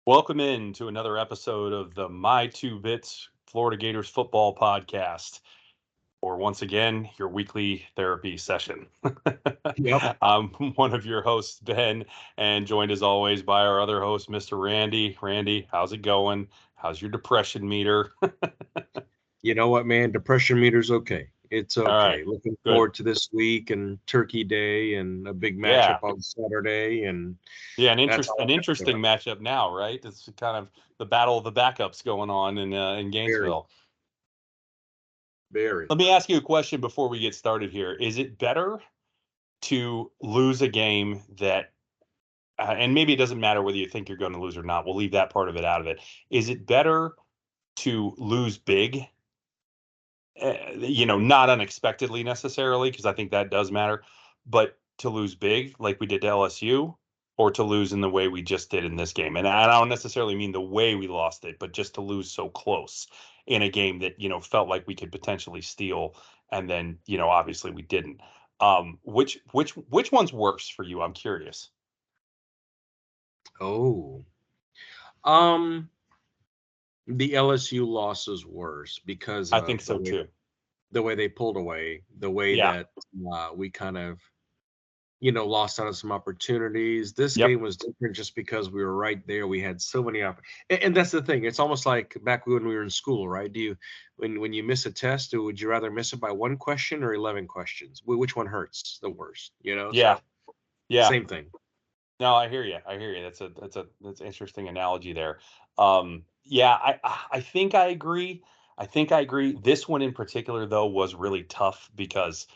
Welcome in to another episode of the My Two Bits Florida Gators football podcast, or once again, your weekly therapy session. Yep. I'm one of your hosts, Ben, and joined as always by our other host, Mr. Randy. Randy, how's it going? How's your depression meter? You know what, man? Depression meter's okay. It's All right, okay. Looking good. forward to this week and Turkey Day and a big Yeah, matchup on Saturday, and yeah, that's all an I have to interesting do. matchup now, right? It's kind of the battle of the backups going on in Very, Gainesville. very. Let me ask you a question before we get started here. Is it better to lose a game that, and maybe it doesn't matter whether you think you're going to lose or not. We'll leave that part of it out of it. Is it better to lose big, not unexpectedly necessarily, because I think that does matter, but to lose big like we did to LSU, or to lose in the way we just did in this game? And I don't necessarily mean the way we lost it, but just to lose so close in a game that, felt like we could potentially steal. And then, obviously we didn't. Which one's worse for you? I'm curious. Oh, um, the LSU loss is worse because I think of so too. the way they pulled away, the way Yeah. that we kind of lost out on some opportunities. This Yep. game was different just because we were right there. We had so many and that's the thing. It's almost like back when we were in school, right? Do you, when you miss a test, would you rather miss it by one question or 11 questions? Which one hurts the worst? Yeah. So Yeah. same thing. No, I hear you. I hear you. That's an interesting analogy there. Yeah, I think I agree. I think I agree. This one in particular, though, was really tough because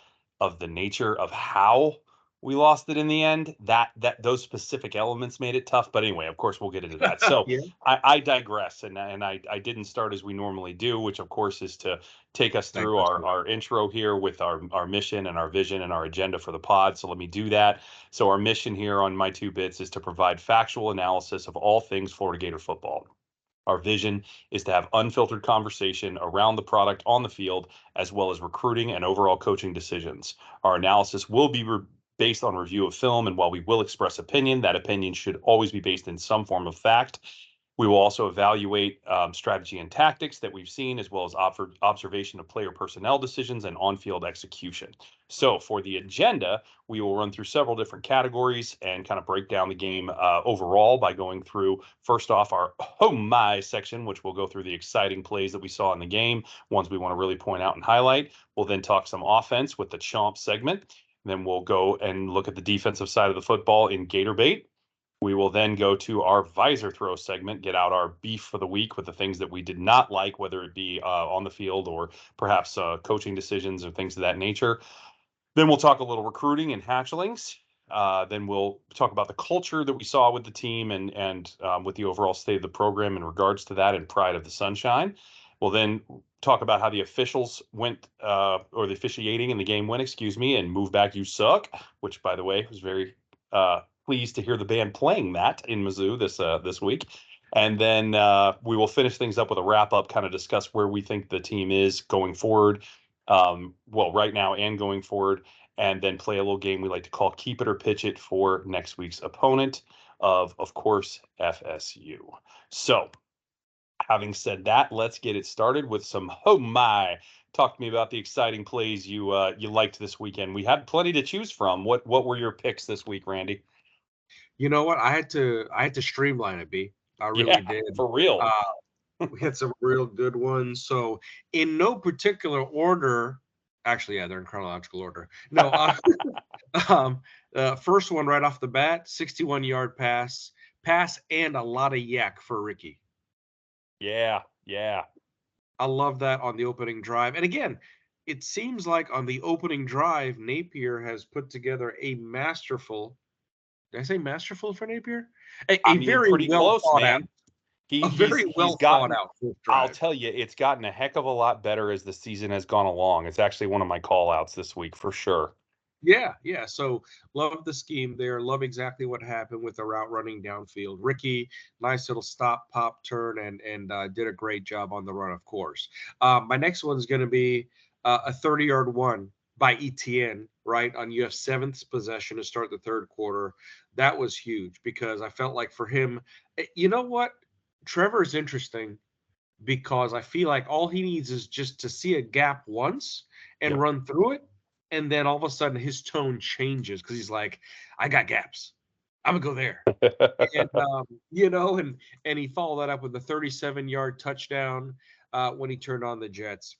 of the nature of how we lost it in the end. That those specific elements made it tough. But anyway, of course, we'll get into that. So Yeah, I digress, and I didn't start as we normally do, which of course is to take us through that's our intro here with our mission and our vision and our agenda for the pod. So let me do that. So our mission here on My Two Bits is to provide factual analysis of all things Florida Gator football. Our vision is to have unfiltered conversation around the product on the field, as well as recruiting and overall coaching decisions. Our analysis will be based on review of film, and while we will express opinion, that opinion should always be based in some form of fact. We will also evaluate strategy and tactics that we've seen, as well as observation of player personnel decisions and on-field execution. So for the agenda, we will run through several different categories and kind of break down the game overall by going through, first off, our oh my section, which will go through the exciting plays that we saw in the game, ones we want to really point out and highlight. We'll then talk some offense with the chomp segment. Then we'll go and look at the defensive side of the football in Gator Bait. We will then go to our visor throw segment, get out our beef for the week with the things that we did not like, whether it be on the field or perhaps coaching decisions or things of that nature. Then we'll talk a little recruiting and hatchlings. Then we'll talk about the culture that we saw with the team and with the overall state of the program in regards to that and pride of the sunshine. We'll then talk about how the officials went, or the officiating in the game went, excuse me, and move back, you suck, which, by the way, was very pleased to hear the band playing that in Mizzou this week. And then we will finish things up with a wrap up, kind of discuss where we think the team is going forward, right now and going forward, and then play a little game we like to call Keep It or Pitch It for next week's opponent of course, FSU. So, having said that, let's get it started with some oh my. Talk to me about the exciting plays you liked this weekend. We had plenty to choose from. What were your picks this week, Randy? you know what? I had to streamline it, B. I Yeah, really did. for real. Uh, we had some real good ones. So in no particular order, actually, yeah, they're in chronological order. No, Um, first one right off the bat, 61-yard pass, and a lot of yak for Ricky. Yeah, yeah. I love that on the opening drive. And again, it seems like on the opening drive, Napier has put together a masterful. Did I say masterful for Napier? A I mean, very pretty well close, thought out, man. He a he's very he's well thought gotten. out fourth I'll drive. tell you, it's gotten a heck of a lot better as the season has gone along. It's actually one of my call outs this week for sure. Yeah, yeah. So love the scheme there. Love exactly what happened with the route running downfield. Ricky, nice little stop, pop, turn, and did a great job on the run, of course. My next one is going to be a 30-yard one by ETN, right on UF seventh possession to start the third quarter. That was huge because I felt like for him, you know what? Trevor is interesting because I feel like all he needs is just to see a gap once and Yep. run through it. And then all of a sudden his tone changes because he's like, I got gaps. I'm gonna go there. And and he followed that up with a 37-yard touchdown when he turned on the Jets.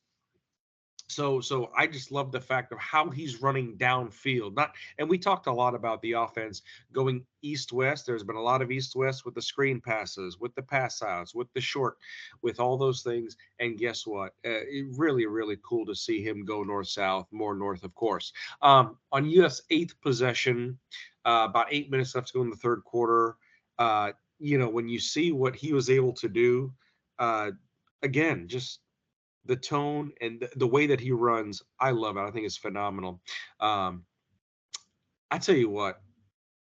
So I just love the fact of how he's running downfield. Not and we talked a lot about the offense going east-west. There's been a lot of east-west with the screen passes, with the pass outs, with the short, with all those things. And guess what? Really, really cool to see him go north-south, more north, of course. On U.S. eighth possession, about 8 minutes left to go in the third quarter. When you see what he was able to do, uh, again, just the tone and the way that he runs, I love it. I think it's phenomenal. Um, I tell you what,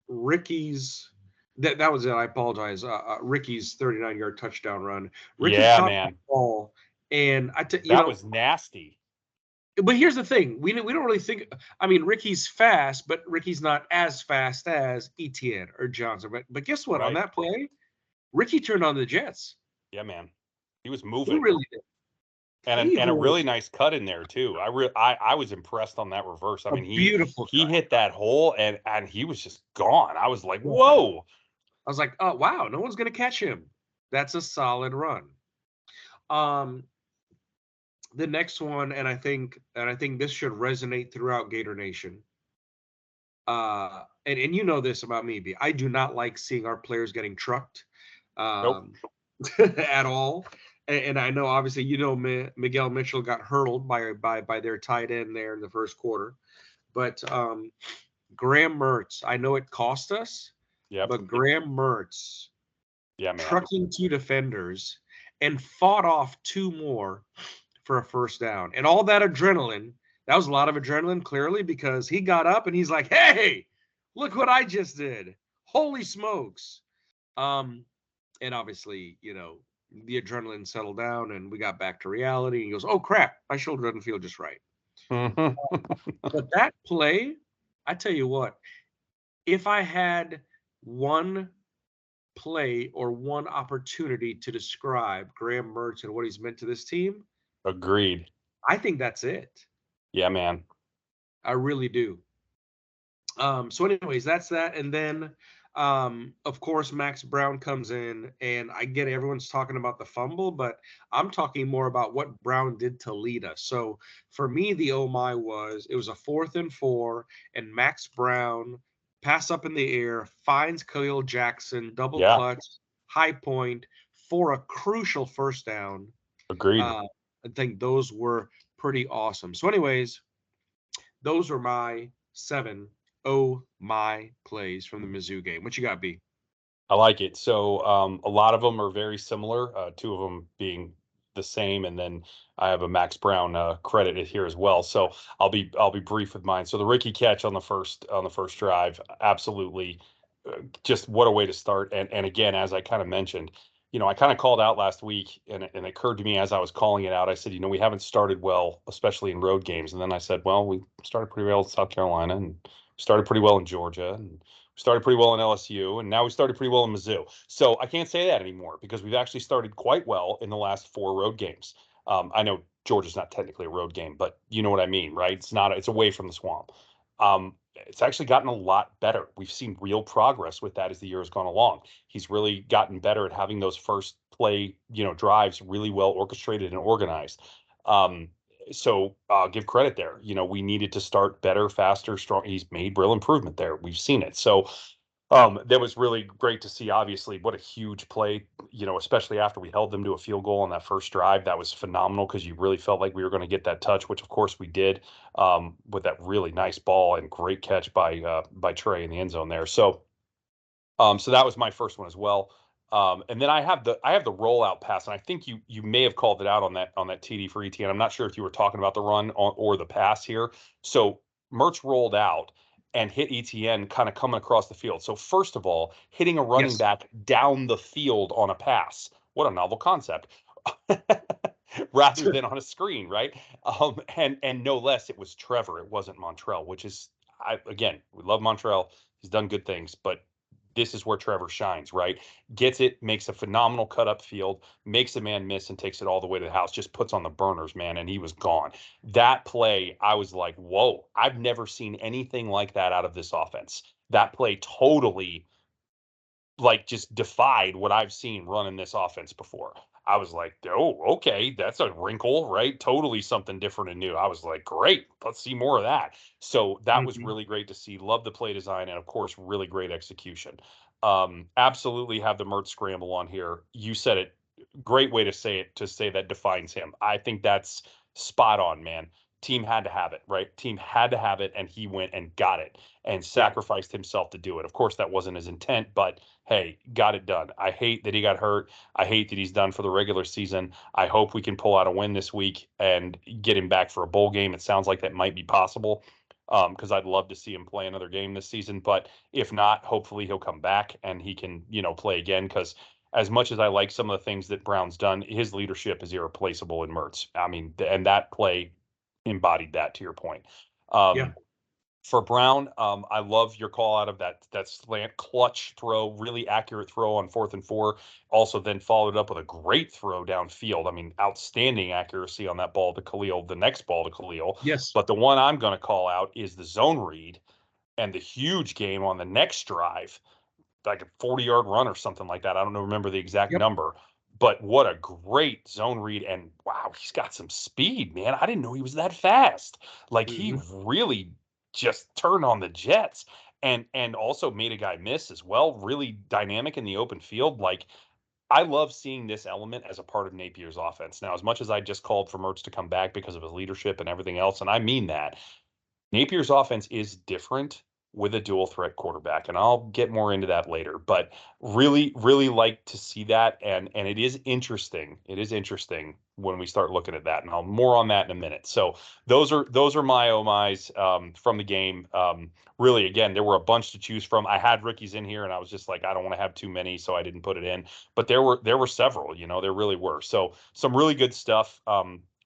Ricky's that was it. I apologize. Ricky's 39-yard touchdown run. Ricky Yeah, caught the man. ball, and That was nasty. but here's the thing: we don't really think. I mean, Ricky's fast, but Ricky's not as fast as Etienne or Johnson. But guess what? On Right. that play, Ricky turned on the Jets. Yeah, man. He was He moving. really did. And He a really really nice cut in there too. I was impressed on that reverse. I a mean, beautiful he cut. hit that hole and he was just gone. I was like, Wow. whoa. I was like, oh wow, no one's gonna catch him. That's a solid run. Um, the next one, and I think this should resonate throughout Gator Nation. And you know this about me, B. I do not like seeing our players getting trucked, Nope. um, at all. And I know obviously Miguel Mitchell got hurdled by their tight end there in the first quarter, but Graham Mertz, I know it cost us, Yep. but Graham Mertz Yeah, man. trucking two defenders and fought off two more for a first down. And all that adrenaline, that was a lot of adrenaline, clearly, because he got up and he's like, hey, look what I just did. Holy smokes. Um, and obviously, the adrenaline settled down and we got back to reality. And he goes, oh crap, my shoulder doesn't feel just right. Mhm. But that play, I tell you what, if I had one play or one opportunity to describe Graham Mertz and what he's meant to this team, Agreed. I think that's it. Yeah, man. I really do. So, anyways, that's that. And then, of course, Max Brown comes in, and I get everyone's talking about the fumble, but I'm talking more about what Brown did to lead us. So, for me, the oh my it was a 4th and 4, and Max Brown pass up in the air, finds Khalil Jackson, double Yeah, clutch, high point for a crucial first down. agreed. Uh, I think those were pretty awesome. So, anyways, those are my 7 oh my plays from the Mizzou game. What you got, B? I like it. So a lot of them are very similar. Two of them being the same, and then I have a Max Brown credit here as well. So I'll be brief with mine. So the Ricky catch on the first drive, absolutely, just what a way to start. And again, as I kind of mentioned, I kind of called out last week, and it occurred to me as I was calling it out. I said, we haven't started well, especially in road games. And then I said, well, we started pretty well in South Carolina, and started pretty well in Georgia, and started pretty well in LSU, and now we started pretty well in Mizzou. So I can't say that anymore because we've actually started quite well in the last 4 road games. I know Georgia's not technically a road game, but you know what I mean, right? It's not. It's away from the swamp. It's actually gotten a lot better. We've seen real progress with that as the year has gone along. He's really gotten better at having those first play, drives really well orchestrated and organized. Um, so give credit there. We needed to start better, faster, strong. He's made real improvement there. We've seen it. So that was really great to see. Obviously, what a huge play, especially after we held them to a field goal on that first drive. That was phenomenal because you really felt like we were going to get that touch, which of course we did, with that really nice ball and great catch by Trey in the end zone there. So that was my first one as well. And then I have the rollout pass, and I think you may have called it out on that TD for ETN. I'm not sure if you were talking about the run or the pass here. So Mertz rolled out and hit ETN kind of coming across the field. So first of all, hitting a running Yes. back down the field on a pass. What a novel concept. Rather than on a screen, right? And no less, it was Trevor. It wasn't Montrell, which is again, we love Montrell. He's done good things, but this is where Trevor shines, right? Gets it, makes a phenomenal cut up field, makes a man miss and takes it all the way to the house, just puts on the burners, man, and he was gone. That play, I was like, whoa, I've never seen anything like that out of this offense. That play totally like just defied what I've seen running this offense before. I was like, oh, okay, that's a wrinkle, right? Totally something different and new. I was like, great, let's see more of that. So that was Mhm. really great to see. Love the play design and of course, really great execution. Absolutely have the Mert scramble on here. You said it. Great way to say it, to say that defines him. I think that's spot on, man. Team had to have it, right? Team had to have it, and he went and got it and Yeah. sacrificed himself to do it. Of course, that wasn't his intent, but hey, got it done. I hate that he got hurt. I hate that he's done for the regular season. I hope we can pull out a win this week and get him back for a bowl game. It sounds like that might be possible because I'd love to see him play another game this season. But if not, hopefully he'll come back and he can, play again. Because as much as I like some of the things that Brown's done, his leadership is irreplaceable in Mertz. I mean, and that play embodied that. To your point. Yeah. Um, for Brown, I love your call out of that slant clutch throw, really accurate throw on 4th and 4. Also, then followed up with a great throw downfield. I mean, outstanding accuracy on that ball to Khalil. The next ball to Khalil, Yes. but the one I'm going to call out is the zone read and the huge game on the next drive, like a 40-yard run or something like that. I don't know, remember the exact Yep. number, but what a great zone read. And wow, he's got some speed, man. I didn't know he was that fast. Like he Mhm. really just turned on the jets and also made a guy miss as well. Really dynamic in the open field. Like I love seeing this element as a part of Napier's offense. Now, as much as I just called for Mertz to come back because of his leadership and everything else, and I mean that, Napier's offense is different with a dual threat quarterback, and I'll get more into that later. But really, really like to see that, and it is interesting. It is interesting when we start looking at that, and I'll more on that in a minute. So those are my oh my's from the game. Really, again, there were a bunch to choose from. I had Ricky's in here, and I was just like, I don't want to have too many, so I didn't put it in. But there were several. There really were. So some really good stuff.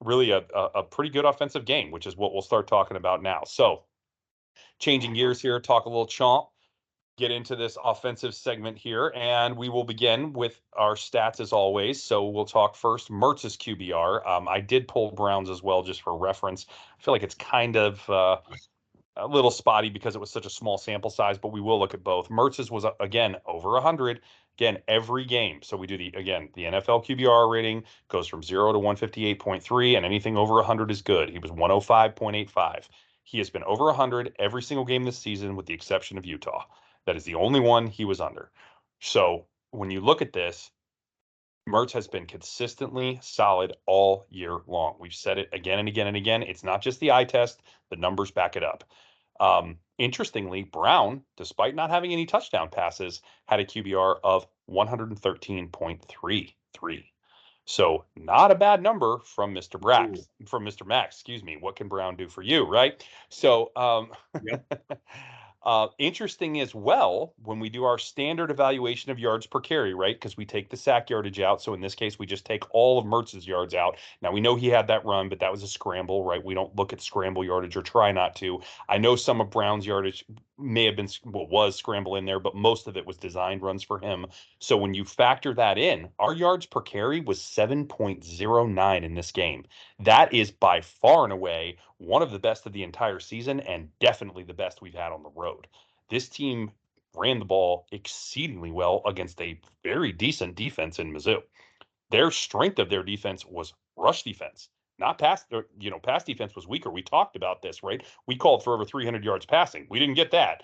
Really a pretty good offensive game, which is what we'll start talking about now. So, changing gears here, talk a little chomp, get into this offensive segment here, and we will begin with our stats as always. So, we'll talk first Mertz's QBR. I did pull Browns as well just for reference. I feel like it's kind of a little spotty because it was such a small sample size, but we will look at both. Mertz's was again over 100. Again, every game. So we do the NFL QBR rating goes from 0 to 158.3, and anything over 100 is good. He was 105.85. He has been over 100 every single game this season, with the exception of Utah. That is the only one he was under. So when you look at this, Mertz has been consistently solid all year long. We've said it again and again and again. It's not just the eye test, the numbers back it up. Interestingly, Brown, despite not having any touchdown passes, had a QBR of 113.33. So not a bad number from Mr. Ooh. Max, excuse me. What can Brown do for you, right? So Yep. interesting as well when we do our standard evaluation of yards per carry, right? Because we take the sack yardage out. So in this case, we just take all of Mertz's yards out. Now we know he had that run, but that was a scramble, right? We don't look at scramble yardage or try not to. I know some of Brown's yardage may have been was scramble in there, but most of it was designed runs for him. So when you factor that in, our yards per carry was 7.09 in this game. That is by far and away one of the best of the entire season and definitely the best we've had on the road. This team ran the ball exceedingly well against a very decent defense in Mizzou. Their strength of their defense was rush defense, not pass. Pass defense was weaker. We talked about this, right? We called for over 300 yards passing. We didn't get that.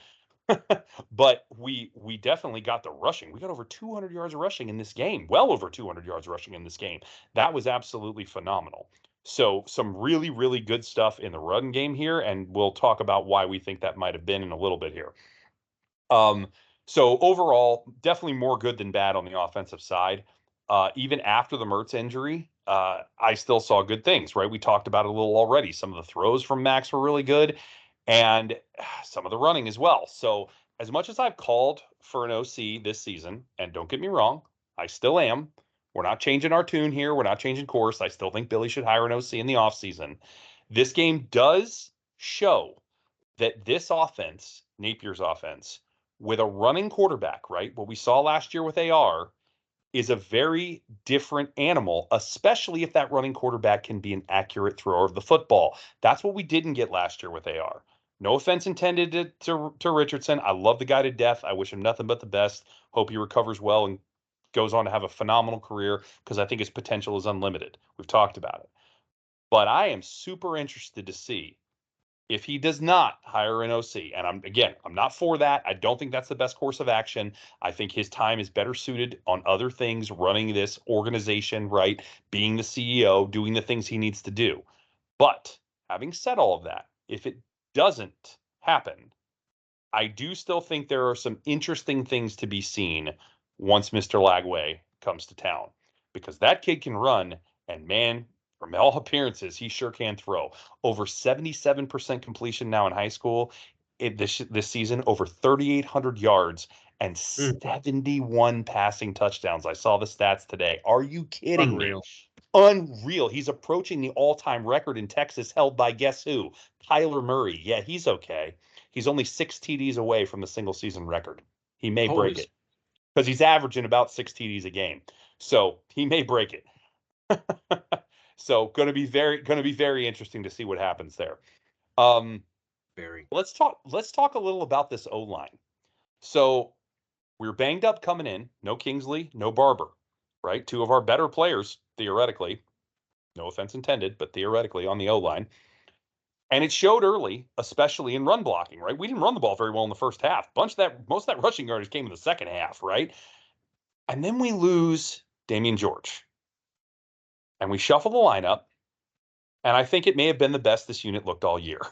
But we definitely got the rushing. We got over 200 yards of rushing in this game, well over 200 yards rushing in this game. That was absolutely phenomenal. So some really, really good stuff in the run game here, and we'll talk about why we think that might have been in a little bit here. Um, so overall, definitely more good than bad on the offensive side. Even after the Mertz injury, I still saw good things, right? We talked about it a little already. Some of the throws from Max were really good, and some of the running as well. So as much as I've called for an OC this season, and don't get me wrong, I still am. We're not changing our tune here. We're not changing course. I still think Billy should hire an OC in the offseason. This game does show that this offense, Napier's offense, with a running quarterback, right? What we saw last year with AR is a very different animal, especially if that running quarterback can be an accurate thrower of the football. That's what we didn't get last year with AR. No offense intended to Richardson. I love the guy to death. I wish him nothing but the best. Hope he recovers well and goes on to have a phenomenal career because I think his potential is unlimited. We've talked about it. But I am super interested to see if he does not hire an OC. And I'm not for that. I don't think that's the best course of action. I think his time is better suited on other things, running this organization, right? Being the CEO, doing the things he needs to do. But having said all of that, if it doesn't happen, I do still think there are some interesting things to be seen once Mr. Lagway comes to town because that kid can run, and man, from all appearances, he sure can throw. Over 77% completion now in high school. This season, over 3,800 yards and Mm, 71 passing touchdowns. I saw the stats today. Are you kidding me? unreal. Unreal. He's approaching the all-time record in Texas held by guess who? Kyler Murray. Yeah, he's okay. He's only 6 TDs away from the single season record. He may Holy break it because he's averaging about 6 TDs a game. So he may break it. So going to be very interesting to see what happens there. Um, Barry. let's talk a little about this O line. So we're banged up coming in. No Kingsley, no Barber, right? Two of our better players theoretically. No offense intended, but theoretically on the O line. And it showed early, especially in run blocking, right? We didn't run the ball very well in the first half. Most of that rushing yardage came in the second half, right? And then we lose Damian George. And we shuffle the lineup. And I think it may have been the best this unit looked all year.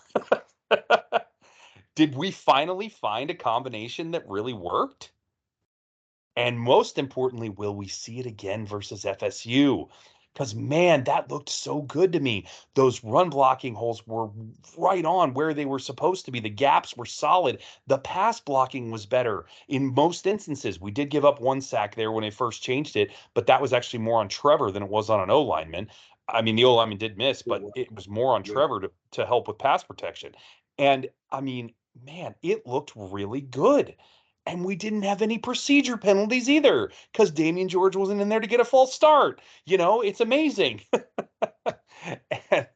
Did we finally find a combination that really worked? And most importantly, will we see it again versus FSU? Because, man, that looked so good to me. Those run blocking holes were right on where they were supposed to be. The gaps were solid. The pass blocking was better in most instances. We did give up one sack there when they first changed it, but that was actually more on Trevor than it was on an O lineman. I mean, the O lineman did miss, It but was, it was more on yeah. Trevor to help with pass protection. And I mean, man, it looked really good. And we didn't have any procedure penalties either because Damian George wasn't in there to get a false start. It's amazing. And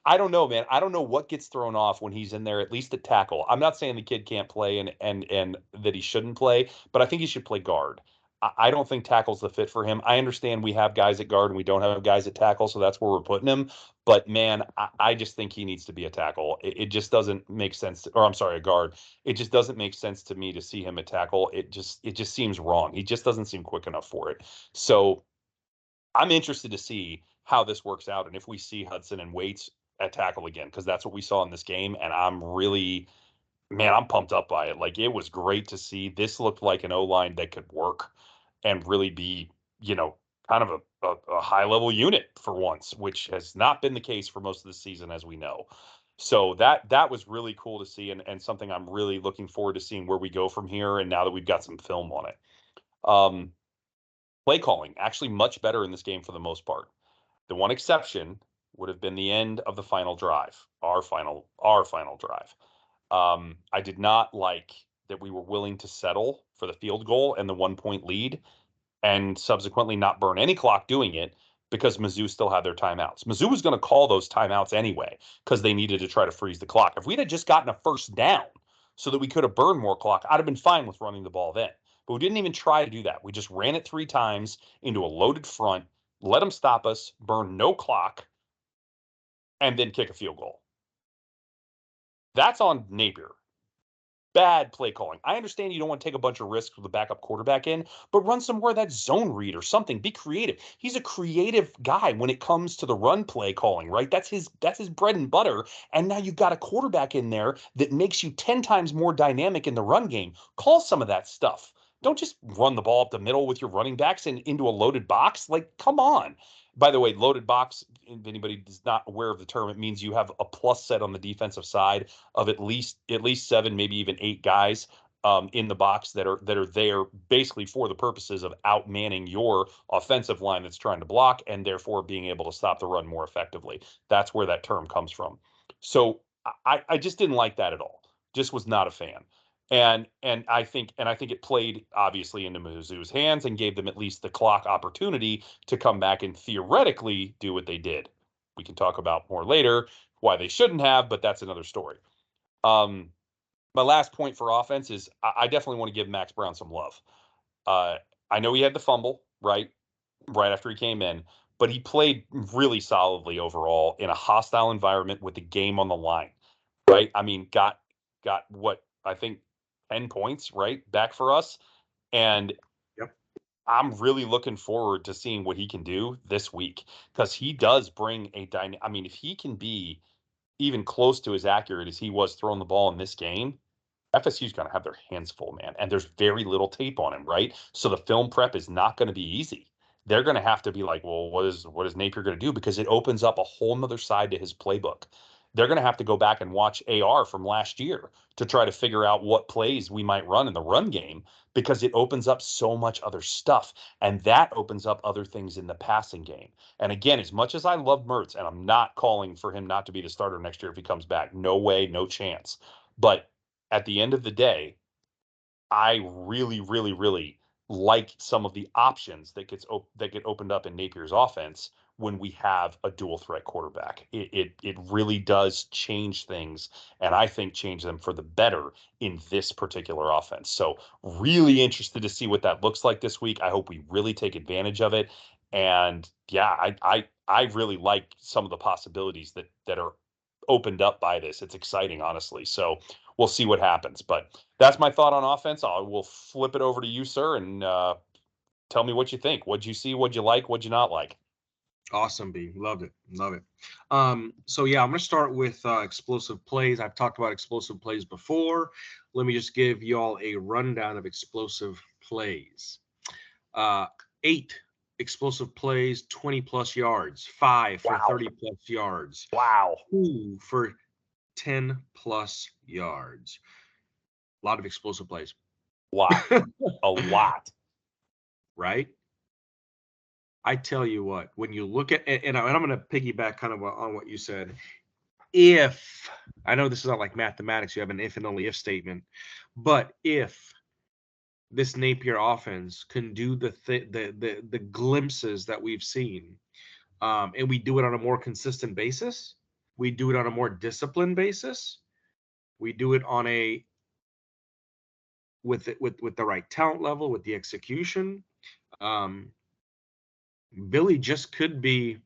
I don't know, man. I don't know what gets thrown off when he's in there, at least at tackle. I'm not saying the kid can't play and that he shouldn't play, but I think he should play guard. I don't think tackle's the fit for him. I understand we have guys at guard and we don't have guys at tackle, so that's where we're putting him. But man, I just think he needs to be a tackle. It just doesn't make sense, or I'm sorry, a guard. It just doesn't make sense to me to see him at tackle. It just seems wrong. He just doesn't seem quick enough for it. So I'm interested to see how this works out and if we see Hudson and Waits at tackle again, because that's what we saw in this game. And I'm pumped up by it. Like, it was great to see. This looked like an O line that could work and really be, you know, kind of a high level unit for once, which has not been the case for most of the season, as we know. So that was really cool to see, and something I'm really looking forward to seeing where we go from here. And now that we've got some film on it, um, play calling actually much better in this game for the most part. The one exception would have been the end of the final drive, our final drive. I did not like that we were willing to settle for the field goal and the 1 point lead and subsequently not burn any clock doing it because Mizzou still had their timeouts. Mizzou was going to call those timeouts anyway because they needed to try to freeze the clock. If we'd had just gotten a first down so that we could have burned more clock, I'd have been fine with running the ball then. But we didn't even try to do that. We just ran it 3 times into a loaded front, let them stop us, burn no clock, and then kick a field goal. That's on Napier. Bad play calling. I understand you don't want to take a bunch of risks with the backup quarterback in, but run some more of that zone read or something. Be creative. He's a creative guy when it comes to the run play calling, right? That's his bread and butter. And now you've got a quarterback in there that makes you 10 times more dynamic in the run game. Call some of that stuff. Don't just run the ball up the middle with your running backs and into a loaded box. Like, come on. By the way, loaded box, if anybody is not aware of the term, it means you have a plus set on the defensive side of at least 7, maybe even 8 guys in the box that are there basically for the purposes of outmanning your offensive line that's trying to block and therefore being able to stop the run more effectively. That's where that term comes from. So I just didn't like that at all. Just was not a fan. And I think it played obviously into Mizzou's hands and gave them at least the clock opportunity to come back and theoretically do what they did. We can talk about more later why they shouldn't have, but that's another story. Um, my last point for offense is I definitely want to give Max Brown some love. Uh, I know he had the fumble, right after he came in, but he played really solidly overall in a hostile environment with the game on the line, right? I mean, got what I think 10 points, right, back for us. And Yep. I'm really looking forward to seeing what he can do this week because he does bring a dynamic. I mean, if he can be even close to as accurate as he was throwing the ball in this game, FSU's going to have their hands full, man. And there's very little tape on him, right? So the film prep is not going to be easy. They're going to have to be like, well, what is Napier going to do? Because it opens up a whole nother side to his playbook. They're going to have to go back and watch AR from last year to try to figure out what plays we might run in the run game because it opens up so much other stuff. And that opens up other things in the passing game. And again, as much as I love Mertz, and I'm not calling for him not to be the starter next year if he comes back, no way, no chance. But at the end of the day, I really, really, really like some of the options that get opened up in Napier's offense when we have a dual threat quarterback. It really does change things, and I think change them for the better in this particular offense. So really interested to see what that looks like this week. I hope we really take advantage of it. And yeah, I really like some of the possibilities that are opened up by this. It's exciting, honestly. So we'll see what happens. But that's my thought on offense. I will flip it over to you, sir, and tell me what you think. What'd you see? What'd you like? What'd you not like? Awesome, B. Loved it. Love it. So yeah, I'm gonna start with explosive plays. I've talked about explosive plays before. Let me just give y'all a rundown of explosive plays. 8 explosive plays, 20 plus yards, 5 for Wow. 30 plus yards, Wow. 2 for 10 plus yards. A lot of explosive plays. Lot. A lot. Right? I tell you what, when you look at, and I'm going to piggyback kind of on what you said. If, I know this is not like mathematics, you have an if and only if statement, but if this Napier offense can do the glimpses that we've seen, and we do it on a more consistent basis, we do it on a more disciplined basis, we do it on a with the right talent level, with the execution. Um, Billy just could be,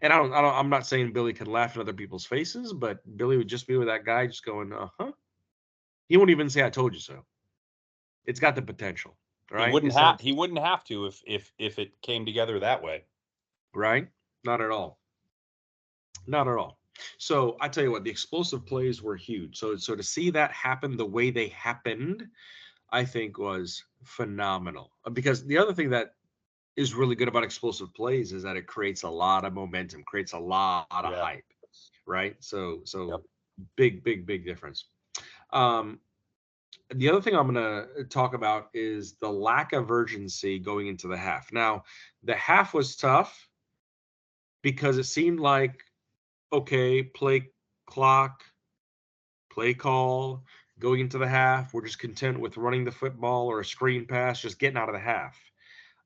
and I'm not saying Billy can laugh in other people's faces, but Billy would just be with that guy, just going, huh. He won't even say, "I told you so." It's got the potential, right? It's not He wouldn't have to if it came together that way. right. Not at all. Not at all. So I tell you what, the explosive plays were huge. So to see that happen the way they happened, I think was phenomenal. Because the other thing that is really good about explosive plays is that it creates a lot of momentum, creates a lot of Yeah. hype, right? So Yep. big difference. Um, the other thing I'm going to talk about is the lack of urgency going into the half. Now, the half was tough because it seemed like, okay, play clock, play call, going into the half. We're just content with running the football or a screen pass, just getting out of the half,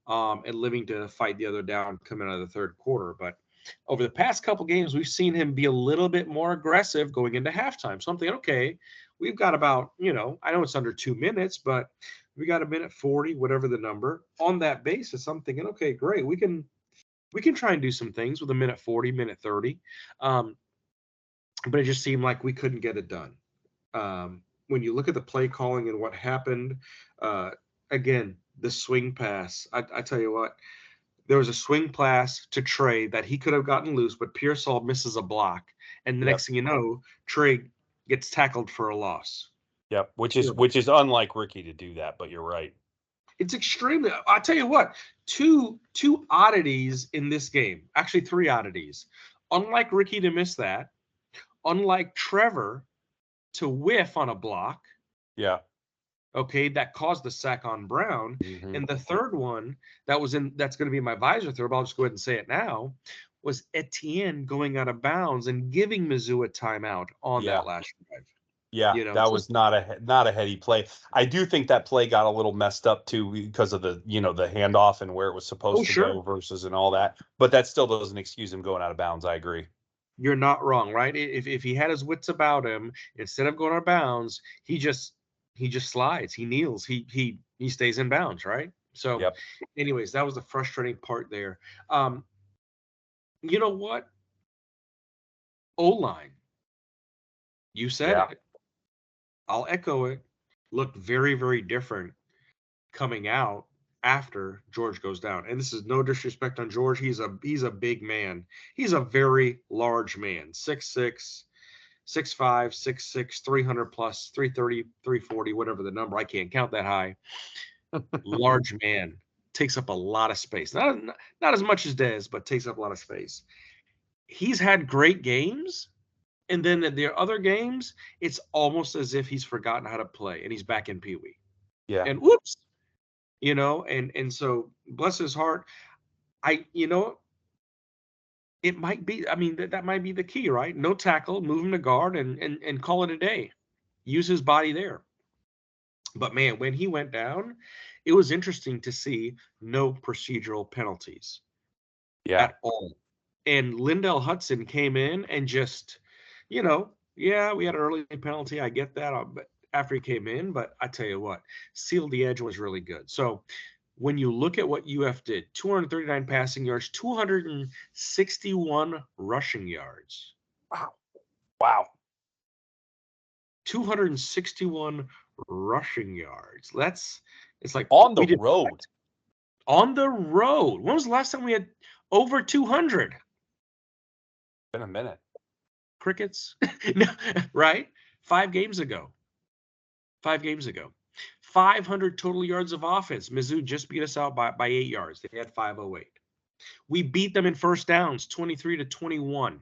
and living to fight the other down coming out of the third quarter. But over the past couple games, we've seen him be a little bit more aggressive going into halftime. So I'm thinking, okay, we've got about, I know it's under 2 minutes, but we got a minute 40, whatever the number. On that basis, I'm thinking, okay, great. We can try and do some things with a minute 40, minute 30. Um, but it just seemed like we couldn't get it done. When you look at the play calling and what happened, uh, again, the swing pass, I tell you what, there was a swing pass to Trey that he could have gotten loose, but Pearsall misses a block. And the Yep. next thing you know, Trey gets tackled for a loss. Yep. Sure. Which is unlike Ricky to do that, but you're right. It's extremely, I tell you what, two oddities in this game, actually three oddities. Unlike Ricky to miss that, unlike Trevor to whiff on a block, Yeah. okay, that caused the sack on Brown. Hmm. And the third one that's going to be my visor throw, but I'll just go ahead and say it now, was Etienne going out of bounds and giving Mizzou a timeout on Yeah. that last drive. Yeah, You know, that just was not a heady play. I do think that play got a little messed up too because of the the handoff and where it was oh supposed to sure, go versus and all that. But that still doesn't excuse him going out of bounds. I agree. you're not wrong, right? If he had his wits about him, instead of going out of bounds, he just slides, he kneels, he stays in bounds, right? So, Yep. anyways, that was the frustrating part there. Um, you know what? O line, you said Yeah. it. I'll echo it. Looked very, very different coming out after George goes down. And this is no disrespect on George. He's a big man. He's a very large man. 6'6", 6'5", 6'6", 300 plus, 330, 340, whatever the number. I can't count that high. Large man. Takes up a lot of space. Not as much as Dez, but takes up a lot of space. He's had great games. And then in the other games, it's almost as if he's forgotten how to play and he's back in Pee Wee. Yeah. And whoops, and so bless his heart. It might be, I mean, that might be the key, right? No tackle, move him to guard and call it a day. Use his body there. But man, when he went down, it was interesting to see no procedural penalties Yeah. at all. And Lindell Hudson came in and just, yeah, we had an early penalty. I get that. But after he came in, but I tell you what, sealed the edge was really good. So when you look at what UF did, 239 passing yards, 261 rushing yards, Wow. Wow. 261 rushing yards. It's like On the we did road. on the road. When was the last time we had over 200? Been a minute. Crickets? No, right? 5 games ago. 5 games ago. 500 total yards of offense. Mizzou just beat us out by 8 yards. They had 508. We beat them in first downs, 23-21.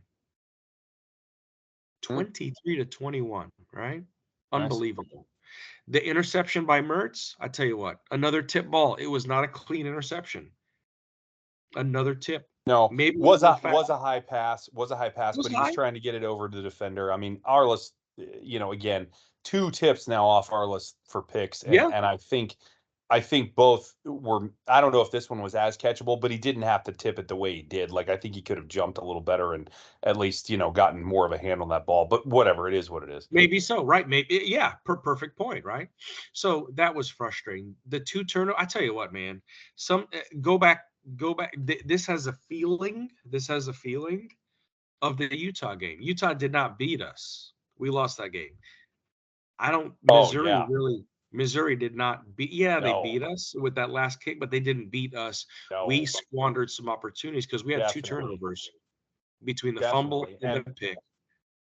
Hmm. 23-21, right? Nice. Unbelievable. The interception by Mertz, I tell you what, another tip ball. It was not a clean interception. Another tip. No, Maybe a was little a fast. was a high pass, It was but he was high. trying to get it over the defender. I mean, Arliss, again, two tips now off Arliss for picks, and Yeah, and I think both were. I don't know if this one was as catchable, but he didn't have to tip it the way he did. Like I think he could have jumped a little better and at least gotten more of a hand on that ball. But whatever, it is what it is. maybe so, right? Maybe, yeah, perfect point, right? So that was frustrating. The two turnover, I tell you what, man, go back, This has a feeling. This has a feeling of the Utah game. Utah did not beat us. We lost that game. I don't. Oh yeah, Missouri did not beat. Yeah, they no, beat us with that last kick, but they didn't beat us. We no, squandered some opportunities because we had two definitely, turnovers between the fumble definitely, and the pick.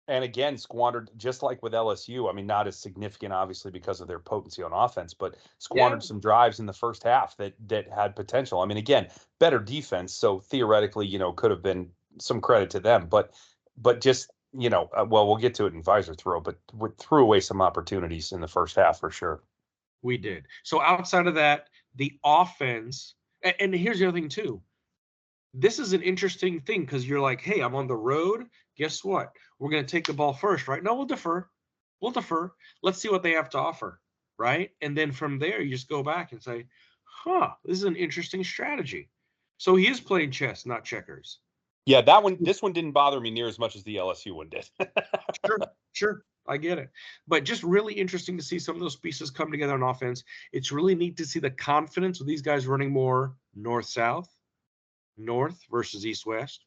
and again squandered just like with LSU. I mean, not as significant obviously because of their potency on offense, but Yeah, squandered some drives in the first half that had potential. I mean, again, better defense, so theoretically, could have been some credit to them, but just well, we'll get to it in visor throw, but we threw away some opportunities in the first half for sure. we did. So outside of that, the offense, and here's the other thing too. This is an interesting thing because you're like, hey, I'm on the road. Guess what? We're going to take the ball first, right? No, we'll defer. We'll defer. Let's see what they have to offer, right? And then from there, you just go back and say, huh, this is an interesting strategy. So he is playing chess, not checkers. Yeah, this one didn't bother me near as much as the LSU one did. Sure, sure. I get it. But just really interesting to see some of those pieces come together on offense. It's really neat to see the confidence of these guys running more north-south, north versus east-west.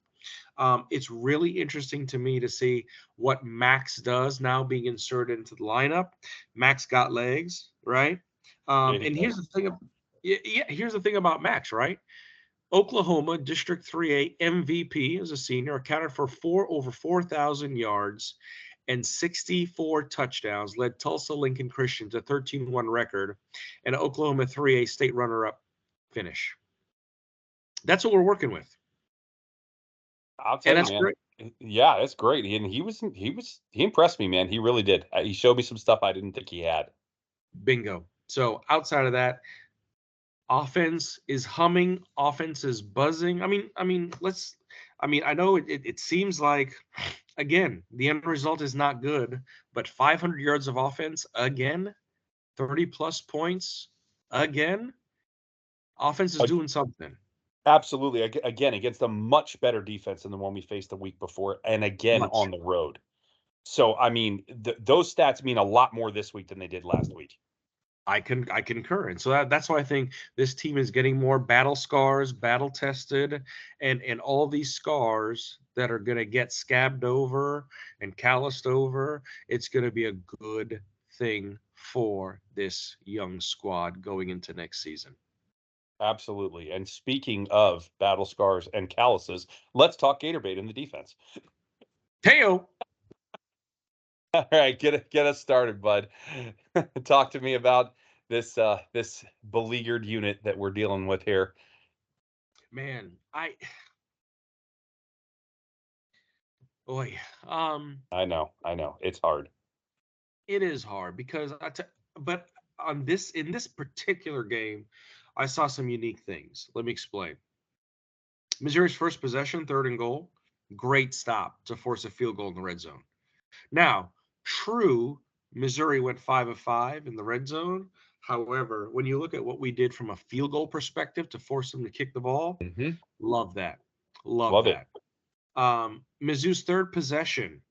It's really interesting to me to see what Max does now being inserted into the lineup. Max got legs, right? Yeah, he And does. here's the thing. Here's the thing about Max, right? Oklahoma District 3A MVP as a senior, accounted for over 4,000 yards and 64 touchdowns, led Tulsa Lincoln Christian to 13-1 record and Oklahoma 3A state runner-up finish. That's what we're working with. I'll tell And you, that's man. great. Yeah, that's great. And he impressed me, man. He really did. He showed me some stuff I didn't think he had. Bingo. So outside of that, offense is humming, offense is buzzing. I mean, I know it seems like, again, the end result is not good, but 500 yards of offense again, 30 plus points again. Offense is Ag- doing something. Absolutely. Again, against a much better defense than the one we faced the week before, and again Much. on the road. So, I mean, those stats mean a lot more this week than they did last week. I concur, and so that's why I think this team is getting more battle scars, battle tested, and all these scars that are going to get scabbed over and calloused over. It's going to be a good thing for this young squad going into next season. Absolutely. And speaking of battle scars and calluses, let's talk Gator bait in the defense. Teo, All right, get us started, bud. Talk to me about this beleaguered unit that we're dealing with here. man, boy, I know. It's hard. it is hard because but in this particular game, I saw some unique things. Let me explain. Missouri's first possession, 3rd and goal, great stop to force a field goal in the red zone. Now, true, Missouri went 5 of 5 in the red zone. However, when you look at what we did from a field goal perspective to force them to kick the ball, Hmm. love that. Love Love it. that. Mizzou's third possession.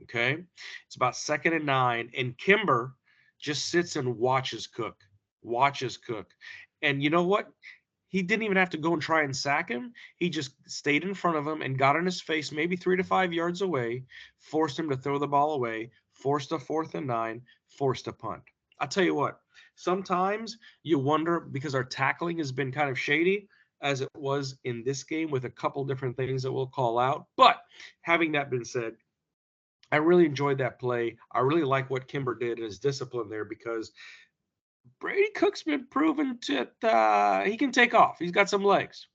Okay. It's about 2nd and 9. And Kimber just sits and watches Cook. Watches Cook. And you know what? He didn't even have to go and try and sack him. He just stayed in front of him and got in his face, maybe 3 to 5 yards away, forced him to throw the ball away, forced a 4th and 9, forced a punt. I'll tell you what, sometimes you wonder because our tackling has been kind of shady, as it was in this game with a couple different things that we'll call out. But having that been said, I really enjoyed that play. I really like what Kimber did and his discipline there because Brady Cook's been proven that he can take off. He's got some legs.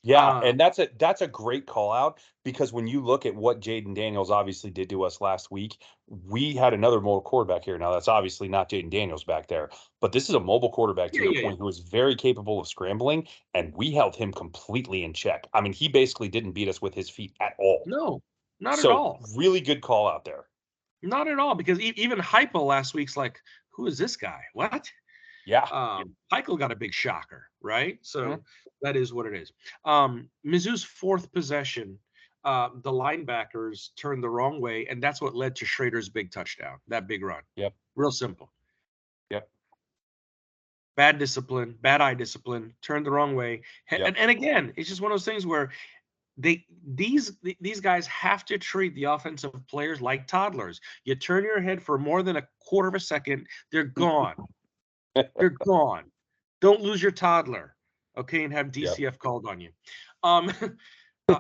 Yeah, Uh, and that's a great call out because when you look at what Jaden Daniels obviously did to us last week, we had another mobile quarterback here. Now that's obviously not Jaden Daniels back there, but this is a mobile quarterback to yeah, your yeah, yeah. point who is very capable of scrambling, and we held him completely in check. I mean, he basically didn't beat us with his feet at all. No, not at So all. really good call out there. Not at all. Because even Hypo last week's like, who is this guy? What? Yeah. Heichel got a big shocker, right? Mhm. So that is what it is. Mizzou's 4th possession, the linebackers turned the wrong way, and that's what led to Schrader's big touchdown, that big run. Yep. Real simple. Yep. Bad discipline, bad eye discipline, turned the wrong way. Yep. And again, it's just one of those things where these guys have to treat the offensive players like toddlers. You turn your head for more than a quarter of a second, they're gone. They're gone. Don't lose your toddler, okay, and have Yep. DCF called on you.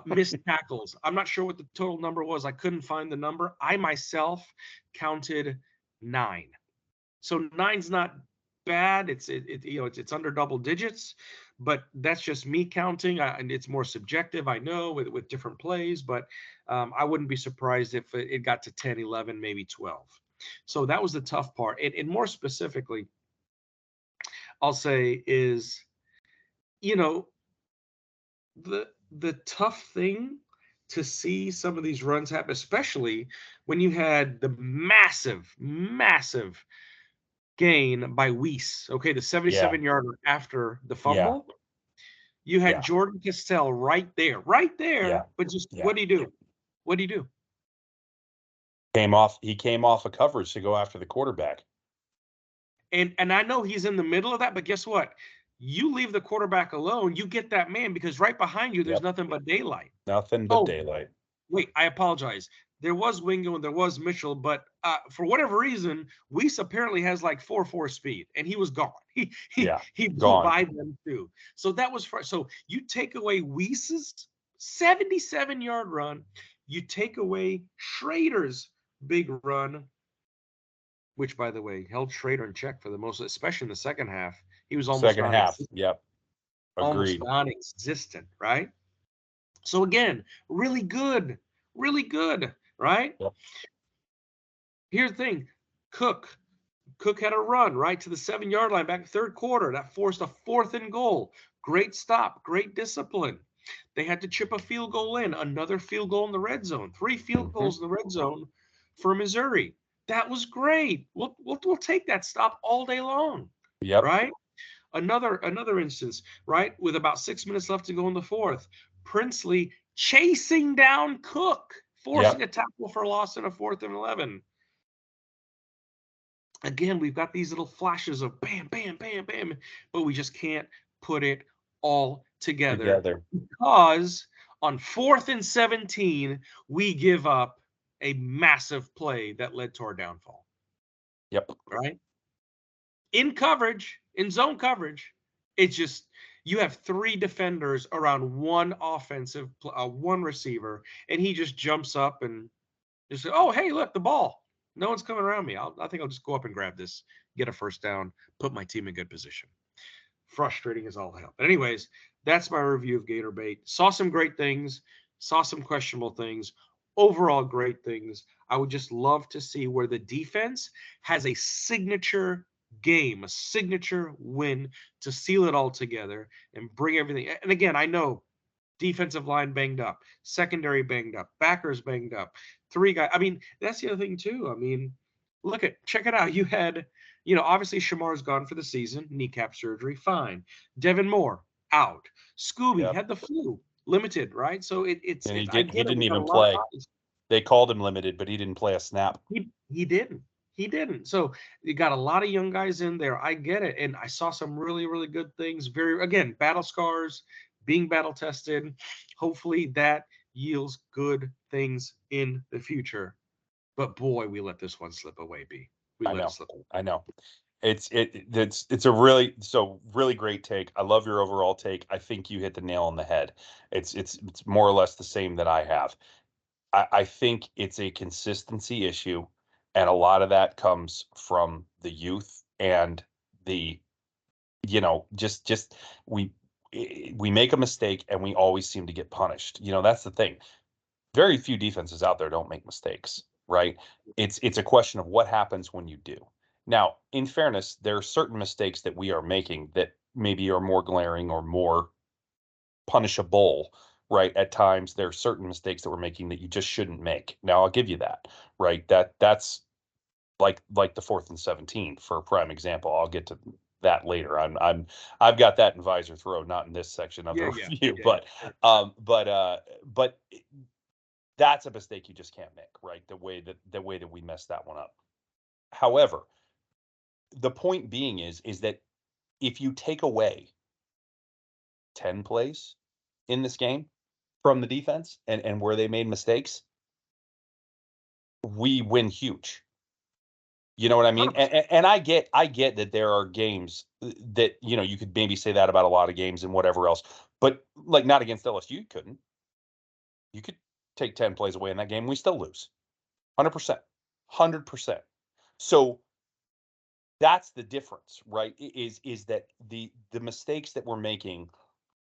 Missed tackles. I'm not sure what the total number was. I couldn't find the number. I myself counted 9. So 9's not bad. It's under double digits, but that's just me counting, and it's more subjective. I know with different plays, but I wouldn't be surprised if it got to 10, 11, maybe 12. So that was the tough part, and more specifically, I'll say is, you know, the tough thing to see some of these runs happen, especially when you had the massive gain by Weiss. Okay, the Yeah. 77-yarder after the Yeah. fumble. You had Yeah. Jordan Castell right Yeah. there. But just Yeah. what do you do? What do you do? He came off a coverage to go after the quarterback. And I know he's in the middle of that, but guess what? You leave the quarterback alone, you get that man because right behind you, there's Yep. nothing but daylight. Nothing but Oh, daylight. wait, I apologize. There was Wingo and there was Mitchell, but for whatever reason, Weiss apparently has like 4.4 speed, and he was gone. Yeah. He blew Gone. by them too. So that was so you take away Weiss's 77-yard run, you take away Schrader's big run, which by the way held Schrader in check for the most, especially in the second half. He was almost Second half. non-existent, Yep. almost Agreed. non-existent, right? So again, really good, right? Yep. Here's the thing. Cook had a run right to the 7-yard line back 3rd quarter. That forced a 4th and goal. Great stop, great discipline. They had to chip a field goal in, another field goal in the red zone, 3 field goals in the red zone for Missouri. That was great. We'll take that stop all day long, Yep. right? Another instance, right? With about 6 minutes left to go in the fourth, Princely chasing down Cook, forcing Yep. a tackle for loss in a 4th and 11. Again, we've got these little flashes of bam, bam, bam, bam, but we just can't put it all together Together. because on 4th and 17, we give up a massive play that led to our downfall, Yep. right? In coverage, in zone coverage, it's just you have 3 defenders around one receiver, and he just jumps up and just, oh, hey, look, the ball. No one's coming around me. I think I'll just go up and grab this, get a first down, put my team in good position. Frustrating as all hell. But anyways, that's my review of Gator Bait. Saw some great things, saw some questionable things, overall great things. I would just love to see where the defense has a signature game, a signature win to seal it all together and bring everything. And again, I know defensive line banged up, secondary banged up, backers banged up, 3 guys. I mean, that's the other thing too. I mean, check it out. You had, obviously Shamar's gone for the season, kneecap surgery, fine. Devin Moore out. Scooby Yep. had the flu, limited, right? So it's And I he get it. didn't We got a even lot of play. guys. They called him limited, but he didn't play a snap. He didn't. He didn't. So you got a lot of young guys in there. I get it. And I saw some really, really good things. Again, battle scars, being battle tested. Hopefully that yields good things in the future. But boy, we let this one slip away, B. We I let it know. slip away. I know. It's a really great take. I love your overall take. I think you hit the nail on the head. It's more or less the same that I have. I think it's a consistency issue, and a lot of that comes from the youth and the, just we make a mistake and we always seem to get punished. That's the thing. Very few defenses out there don't make mistakes, right? It's a question of what happens when you do. Now, in fairness, there are certain mistakes that we are making that maybe are more glaring or more punishable, right? At times, there are certain mistakes that we're making that you just shouldn't make. Now, I'll give you that, right? That's like the 4th and 17 for a prime example. I'll get to that later. I've got that in visor throw, not in this section of the Yeah, yeah, review, yeah, but yeah. but that's a mistake you just can't make, right? The way that we messed that one up. However, the point being is that if you take away 10 plays in this game from the defense and where they made mistakes, we win huge. You know what I mean? 100%. And I get that there are games that, you could maybe say that about a lot of games and whatever else, but like not against LSU, you couldn't. You could take 10 plays away in that game, we still lose. 100%. 100%. So that's the difference, right? Is that the mistakes that we're making,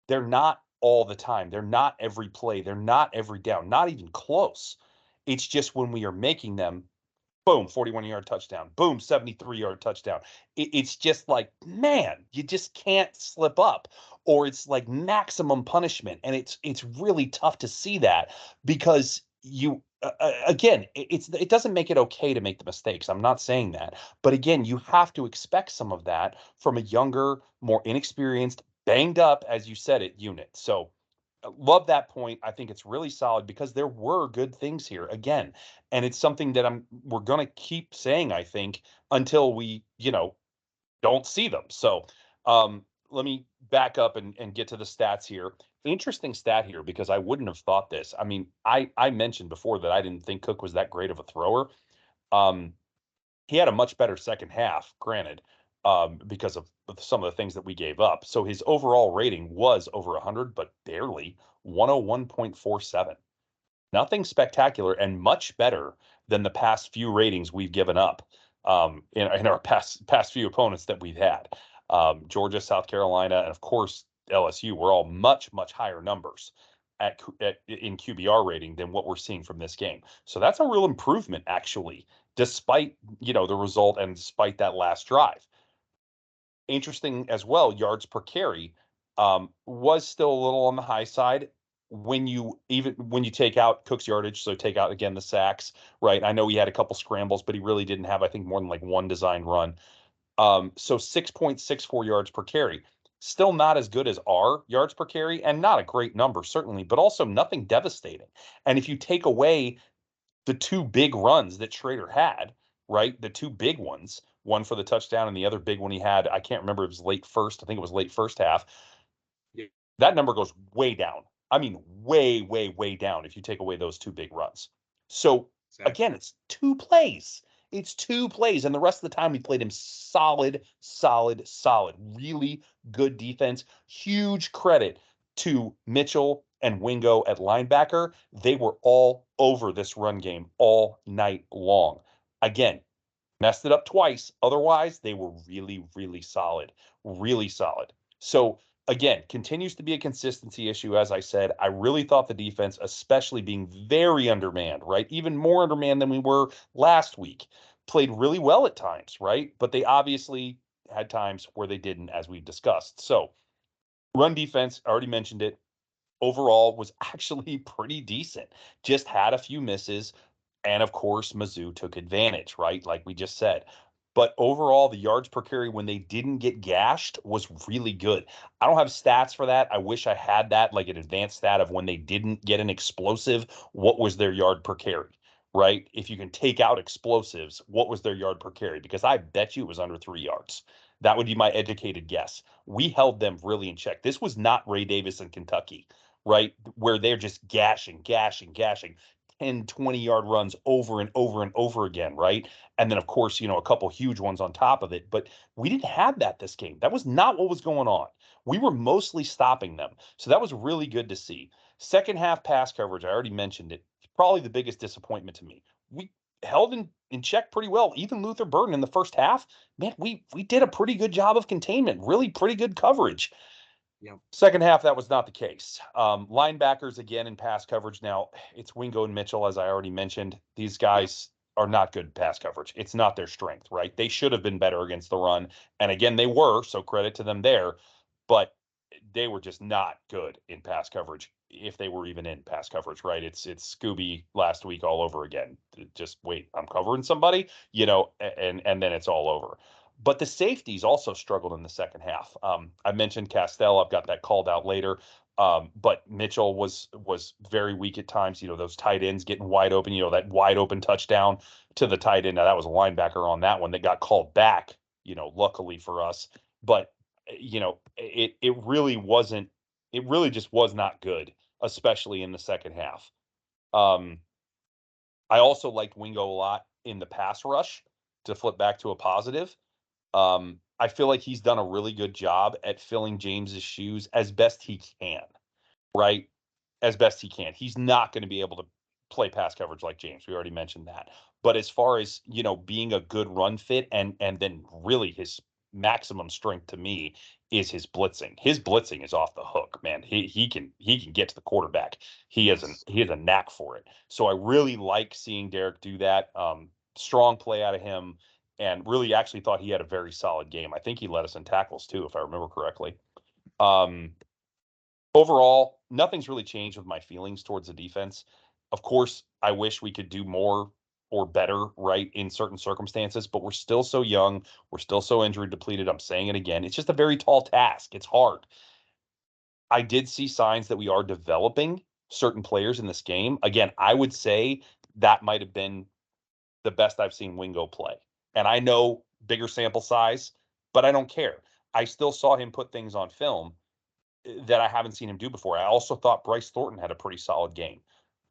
they're not all the time. They're not every play. They're not every down, not even close. It's just when we are making them, boom, 41-yard touchdown, boom, 73-yard touchdown. It's just like, man, you just can't slip up, or it's like maximum punishment, and it's really tough to see that because again, it doesn't make it okay to make the mistakes. I'm not saying that, but again, you have to expect some of that from a younger, more inexperienced, banged up, as you said it, unit. So love that point. I think it's really solid because there were good things here again, and it's something that we're going to keep saying, I think, until we don't see them. So let me back up and get to the stats here. Interesting stat here because I wouldn't have thought this. I mean, I mentioned before that I didn't think Cook was that great of a thrower. um he had a much better second half, granted, because of some of the things that we gave up. So his overall rating was over 100, but barely 101.47. Nothing spectacular and much better than the past few ratings we've given up in our past few opponents that we've had. Georgia, South Carolina, and of course LSU were all much higher numbers in QBR rating than what we're seeing from this game. So that's a real improvement, actually, despite the result and despite that last drive. Interesting as well, yards per carry. was still a little on the high side when you take out Cook's yardage, so take out again the sacks, right? I know he had a couple scrambles, but he really didn't have, I think, more than like one designed run. So 6.64 yards per carry. Still not as good as our yards per carry, and not a great number, certainly, but also nothing devastating. And if you take away the two big runs that Schrader had, right? The two big ones, one for the touchdown and the other big one he had, I can't remember, it was late first. I think it was late first half. Yeah, That number goes way down. I mean, way, way, way down if you take away those two big runs. So again, exactly. it's two plays. It's two plays. And the rest of the time, we played him solid, solid, solid. Really good defense. Huge credit to Mitchell and Wingo at linebacker. They were all over this run game all night long. Again, messed it up twice. Otherwise, they were really, really solid. Really solid. So again, continues to be a consistency issue. As I said, I really thought the defense, especially being very undermanned, right? Even more undermanned than we were last week, played really well at times, right? But they obviously had times where they didn't, as we've discussed. So run defense, I already mentioned it, overall was actually pretty decent. Just had a few misses. And of course, Mizzou took advantage, right? Like we just said. But overall, the yards per carry when they didn't get gashed was really good. I don't have stats for that. I wish I had that, like an advanced stat of when they didn't get an explosive, what was their yard per carry, right? If you can take out explosives, what was their yard per carry? Because I bet you it was under 3 yards. That would be my educated guess. We held them really in check. This was not Ray Davis in Kentucky, right? Where they're just gashing, gashing, gashing. 10, 20-yard runs over and over and over again, right? And then, of course, a couple huge ones on top of it. But we didn't have that this game. That was not what was going on. We were mostly stopping them. So that was really good to see. Second half pass coverage, I already mentioned it. Probably the biggest disappointment to me. We held in check pretty well. Even Luther Burden in the first half, man, we did a pretty good job of containment, really pretty good coverage. Yeah. Second half, that was not the case. Linebackers, again, in pass coverage. Now, it's Wingo and Mitchell, as I already mentioned. These Yep. guys are not good pass coverage. It's not their strength, right? They should have been better against the run. And again, they were, so credit to them there. But they were just not good in pass coverage, if they were even in pass coverage, right? It's Scooby last week all over again. Just wait, I'm covering somebody, and then it's all over. But the safeties also struggled in the second half. I mentioned Castell. I've got that called out later. But Mitchell was very weak at times. Those tight ends getting wide open. That wide open touchdown to the tight end. Now that was a linebacker on that one that got called back. Luckily for us. But it really wasn't. It really just was not good, especially in the second half. Um, I also liked Wingo a lot in the pass rush. To flip back to a positive, I feel like he's done a really good job at filling James's shoes as best he can, right? As best he can. He's not going to be able to play pass coverage like James. We already mentioned that. But as far as, being a good run fit and then really his maximum strength to me is his blitzing. His blitzing is off the hook, man. He can get to the quarterback. Yes. He has a knack for it. So I really like seeing Derek do that. Strong play out of him, and really actually thought he had a very solid game. I think he led us in tackles too, if I remember correctly. Um, Overall, nothing's really changed with my feelings towards the defense. Of course, I wish we could do more or better, right, in certain circumstances, but we're still so young. We're still so injury depleted. I'm saying it again. It's just a very tall task. It's hard. I did see signs that we are developing certain players in this game. Again, I would say that might have been the best I've seen Wingo play. And I know bigger sample size, but I don't care. I still saw him put things on film that I haven't seen him do before. I also thought Bryce Thornton had a pretty solid game.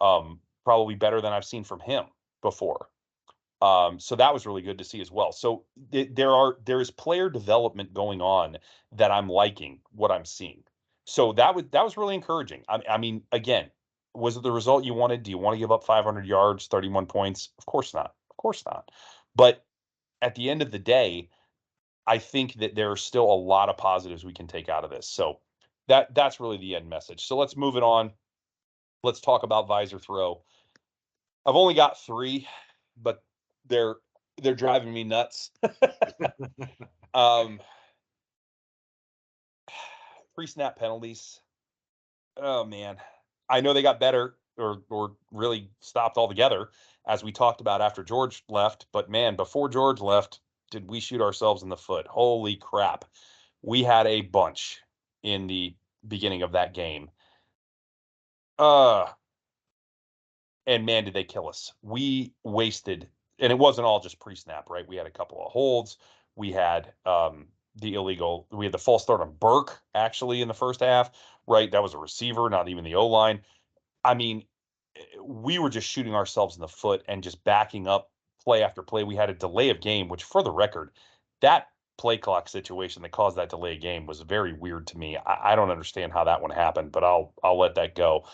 Probably better than I've seen from him before. So that was really good to see as well. So there is player development going on that I'm liking what I'm seeing. So that was really encouraging. I mean, again, was it the result you wanted? Do you want to give up 500 yards, 31 points? Of course not. Of course not. But at the end of the day, I think that there are still a lot of positives we can take out of this. So that's really the end message. So let's move it on. Let's talk about visor throw. I've only got 3, but they're they're driving me nuts. Um, Pre-snap penalties. Oh man, I know they got better or really stopped altogether, as we talked about after George left. But man, before George left, did we shoot ourselves in the foot? Holy crap! We had a bunch in the beginning of that game. Uh, and man, did they kill us. We wasted, and it wasn't all just pre-snap, right? We had a couple of holds. We had we had the false start on Burke actually in the first half, right? That was a receiver, not even the O-line. I mean, we were just shooting ourselves in the foot and just backing up play after play. We had a delay of game, which, for the record, that play clock situation that caused that delay of game was very weird to me. I don't understand how that one happened, but I'll let that go.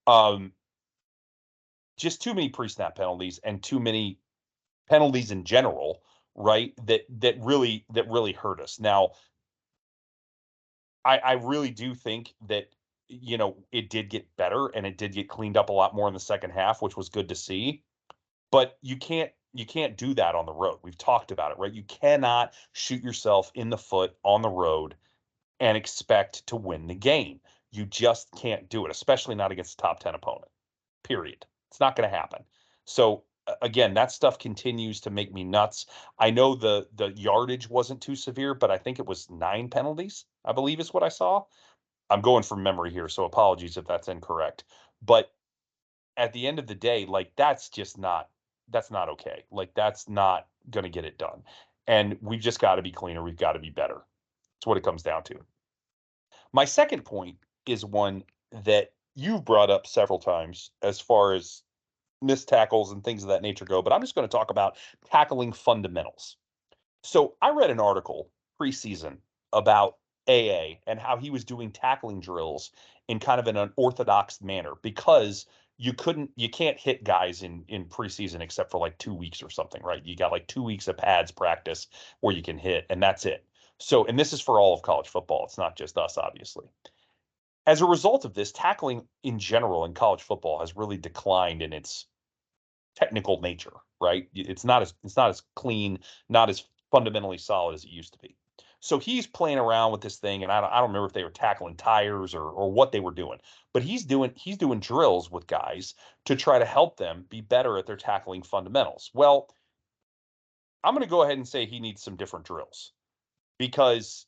Um, just too many pre-snap penalties and too many penalties in general, right? That really hurt us. Now, I really do think that it did get better and it did get cleaned up a lot more in the second half, which was good to see. But you can't do that on the road. We've talked about it, right? You cannot shoot yourself in the foot on the road and expect to win the game. You just can't do it, especially not against a top 10 opponent. Period. It's not going to happen. So again, that stuff continues to make me nuts. I know the yardage wasn't too severe, but I think it was 9 penalties, I believe is what I saw. I'm going from memory here, so apologies if that's incorrect. But at the end of the day, like that's not okay. Like that's not going to get it done. And we've just got to be cleaner. We've got to be better. That's what it comes down to. My second point is one that you've brought up several times as far as missed tackles and things of that nature go, but I'm just going to talk about tackling fundamentals. So I read an article preseason about AA and how he was doing tackling drills in kind of an unorthodox manner because you can't hit guys in preseason except for like 2 weeks or something, right? You got like 2 weeks of pads practice where you can hit, and that's it. So, and this is for all of college football. It's not just us, obviously. As a result of this, tackling in general in college football has really declined in its technical nature, right? It's not as clean, not as fundamentally solid as it used to be. So he's playing around with this thing, and I don't remember if they were tackling tires or what they were doing, but he's doing drills with guys to try to help them be better at their tackling fundamentals. Well, I'm going to go ahead and say he needs some different drills because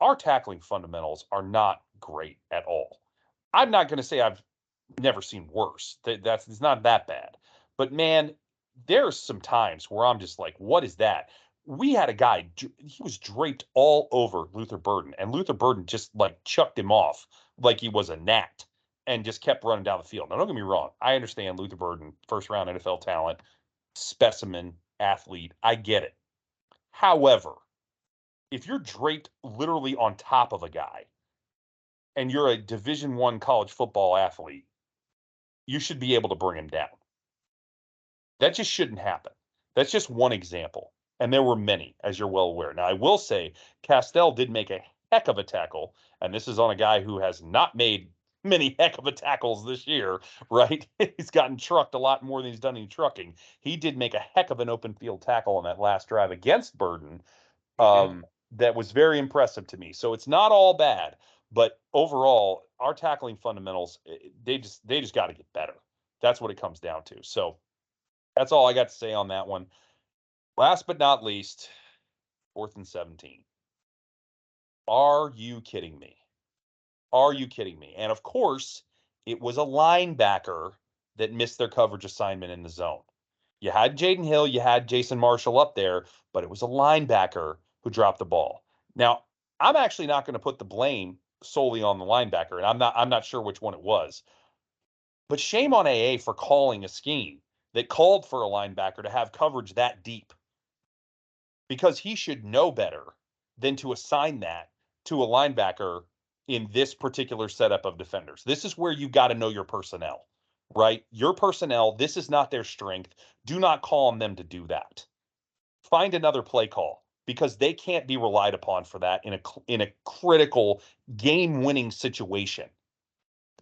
our tackling fundamentals are not great at all. I'm not going to say I've never seen worse. That's it's not that bad. But man, there's some times where I'm just like, what is that? We had a guy, he was draped all over Luther Burden, and Luther Burden just like chucked him off like he was a gnat and just kept running down the field. Now, don't get me wrong. I understand Luther Burden, first round NFL talent, specimen, athlete. I get it. However, if you're draped literally on top of a guy and you're a Division I college football athlete, you should be able to bring him down. That just shouldn't happen. That's just one example. And there were many, as you're well aware. Now, I will say Castell did make a heck of a tackle, and this is on a guy who has not made many heck of a tackles this year, right? He's gotten trucked a lot more than he's done in trucking. He did make a heck of an open field tackle on that last drive against Burden. Mhm. That was very impressive to me. So it's not all bad, but overall, our tackling fundamentals, they just got to get better. That's what it comes down to. So that's all I got to say on that one. Last but not least, 4th and 17. Are you kidding me? Are you kidding me? And of course, it was a linebacker that missed their coverage assignment in the zone. You had Jaden Hill, you had Jason Marshall up there, but it was a linebacker who dropped the ball. Now, I'm actually not going to put the blame solely on the linebacker, and I'm not sure which one it was. But shame on AA for calling a scheme that called for a linebacker to have coverage that deep because he should know better than to assign that to a linebacker in this particular setup of defenders. This is where you got to know your personnel, right? Your personnel, this is not their strength. Do not call on them to do that. Find another play call because they can't be relied upon for that in a critical game-winning situation.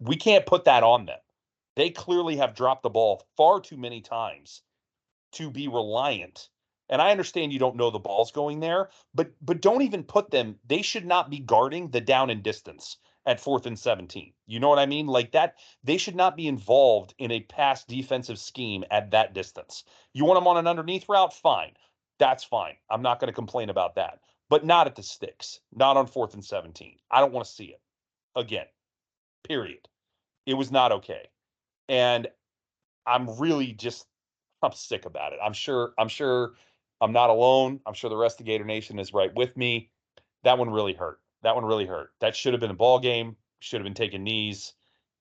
We can't put that on them. They clearly have dropped the ball far too many times to be reliant And I understand you don't know the ball's going there, but don't even put them. They should not be guarding the down and distance at 4th and 17. You know what I mean? Like that, they should not be involved in a pass defensive scheme at that distance. You want them on an underneath route? Fine. That's fine. I'm not going to complain about that. But not at the sticks, not on 4th and 17. I don't want to see it again. Period. It was not okay. And I'm really just I'm sick about it. I'm sure I'm not alone. I'm sure the rest of Gator Nation is right with me. That one really hurt. That one really hurt. That should have been a ball game. Should have been taking knees,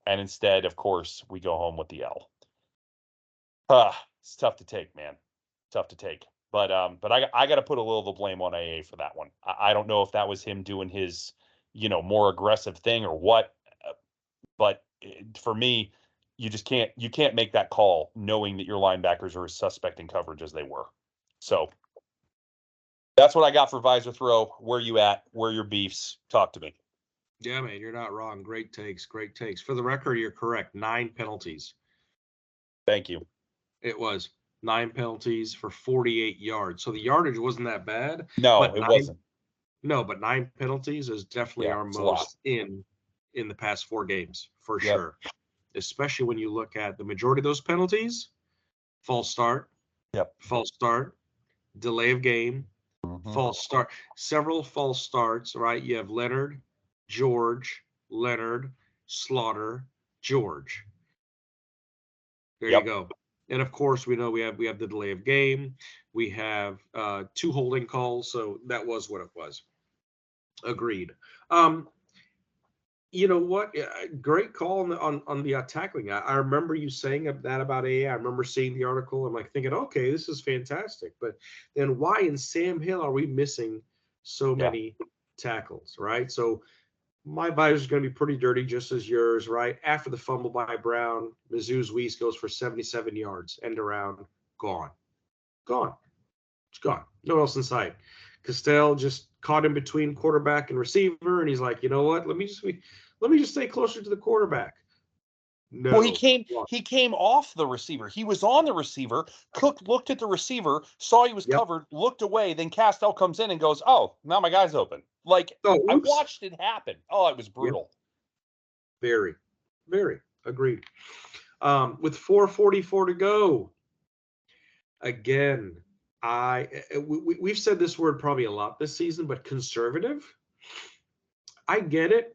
and instead, of course, we go home with the L. It's tough to take, man. Tough to take. But I got to put a little of the blame on AA for that one. I don't know if that was him doing his, more aggressive thing or what. But for me, you can't make that call knowing that your linebackers are as suspect in coverage as they were. So that's what I got for Visor Throw. Where you at? Where are your beefs? Talk to me. Yeah, man, you're not wrong. Great takes. Great takes. For the record, you're correct. 9 penalties. Thank you. It was 9 penalties for 48 yards. So the yardage wasn't that bad. No, but it wasn't. No, but 9 penalties is definitely our most in the past 4 games for sure. Especially when you look at the majority of those penalties, false start, false start, delay of game, false start, several false starts, right? You have Leonard, George, Leonard, Slaughter, George. There you go. And of course, we know we have the delay of game. We have 2 holding calls, so that was what it was. Agreed. You know what? Great call on the tackling. I remember you saying that about AA. I remember seeing the article. I'm like thinking, okay, this is fantastic. But then why in Sam Hill are we missing so many tackles, right? So my visor is going to be pretty dirty, just as yours, right? After the fumble by Brown, Mizzou's Weiss goes for 77 yards, end around, gone. It's gone. No one else in sight. Castell just caught in between quarterback and receiver, and he's like, you know what? Let me just stay closer to the quarterback. No. Well, he came off the receiver. He was on the receiver. Cook looked at the receiver, saw he was covered, looked away. Then Castell comes in and goes, "Oh, now my guy's open." Like I watched it happen. Oh, it was brutal. Yep. Very, very agreed. With 4:44 to go, again, we've said this word probably a lot this season, but conservative. I get it.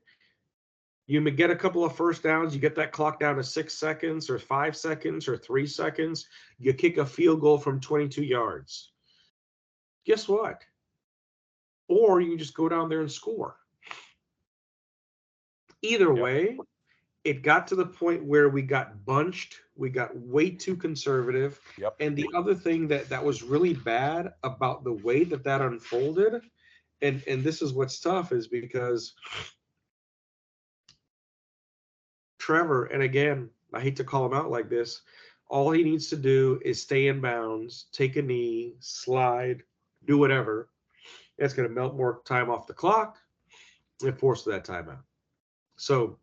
You may get a couple of first downs. You get that clock down to 6 seconds or 5 seconds or 3 seconds. You kick a field goal from 22 yards. Guess what? Or you can just go down there and score. Either way, it got to the point where we got bunched. We got way too conservative. And the other thing that was really bad about the way that unfolded, and this is what's tough, is because Trevor, and again, I hate to call him out like this, all he needs to do is stay in bounds, take a knee, slide, do whatever. It's going to melt more time off the clock and force that timeout. So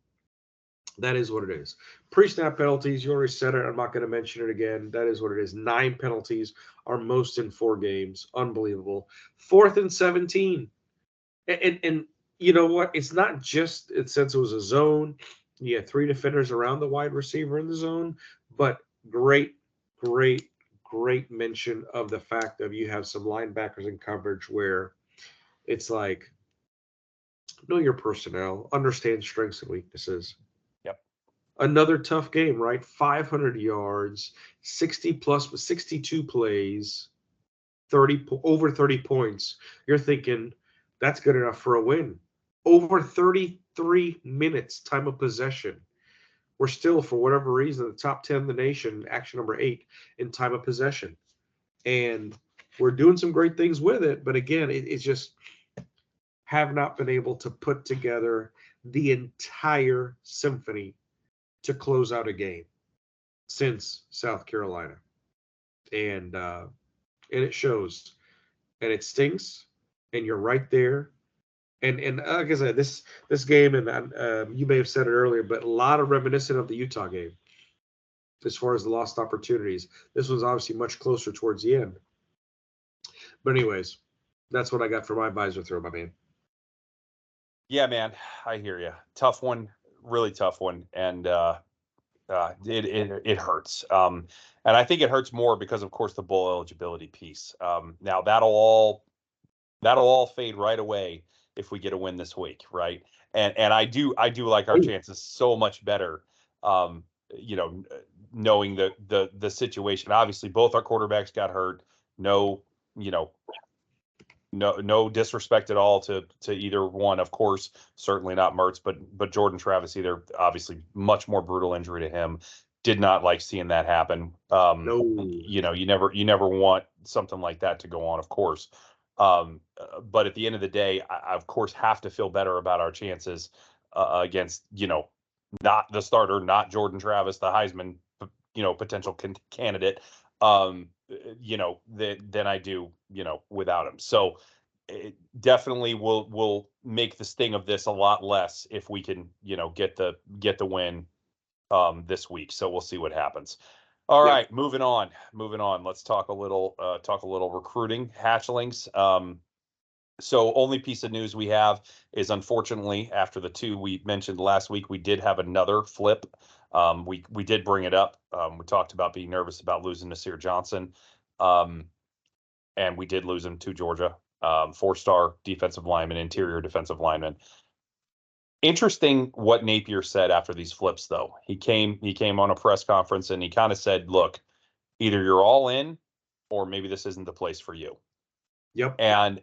that is what it is. Pre-snap penalties, you already said it. I'm not going to mention it again. That is what it is. 9 penalties, our most in 4 games. Unbelievable. 4th and 17. And you know what? It's not just since it was a zone. You had 3 defenders around the wide receiver in the zone, but great mention of the fact that you have some linebackers in coverage where it's like, know your personnel, understand strengths and weaknesses. Another tough game, right? 500 yards, 62 plays, over 30 points. You're thinking that's good enough for a win. Over 33 minutes time of possession. We're still, for whatever reason, the top 10 in the nation, action number 8 in time of possession. And we're doing some great things with it, but again, it's just have not been able to put together the entire symphony to close out a game since South Carolina. And it shows. And it stinks. And you're right there. And like I said, this game, and you may have said it earlier, but a lot of reminiscent of the Utah game as far as the lost opportunities. This was obviously much closer towards the end. But anyways, that's what I got for my visor throw, my man. Yeah, man, I hear you. Tough one, really tough one, and it hurts. And I think it hurts more because, of course, the bowl eligibility piece. Now that'll all fade right away if we get a win this week, right? And I do like our chances so much better. Um, you know, knowing the situation. Obviously, both our quarterbacks got hurt. No, you know, no disrespect at all to either one, of course, certainly not Mertz, but Jordan Travis either, obviously much more brutal injury to him. Did not like seeing that happen. No. You never want something like that to go on, of course. But at the end of the day, I of course have to feel better about our chances against, not the starter, not Jordan Travis, the Heisman, potential candidate, than I do, without him. So it definitely will make the sting of this a lot less if we can, get the win this week. So we'll see what happens. All Yep. right, moving on. Moving on. Let's talk a little recruiting, hatchlings. So only piece of news we have is, unfortunately, after the two we mentioned last week, we did have another flip. We did bring it up. We talked about being nervous about losing Nasir Johnson, um, and we did lose him to Georgia. 4-star defensive lineman, interior defensive lineman. Interesting what Napier said after these flips, though. He came on a press conference and he kind of said, "Look, either you're all in, or maybe this isn't the place for you." Yep. And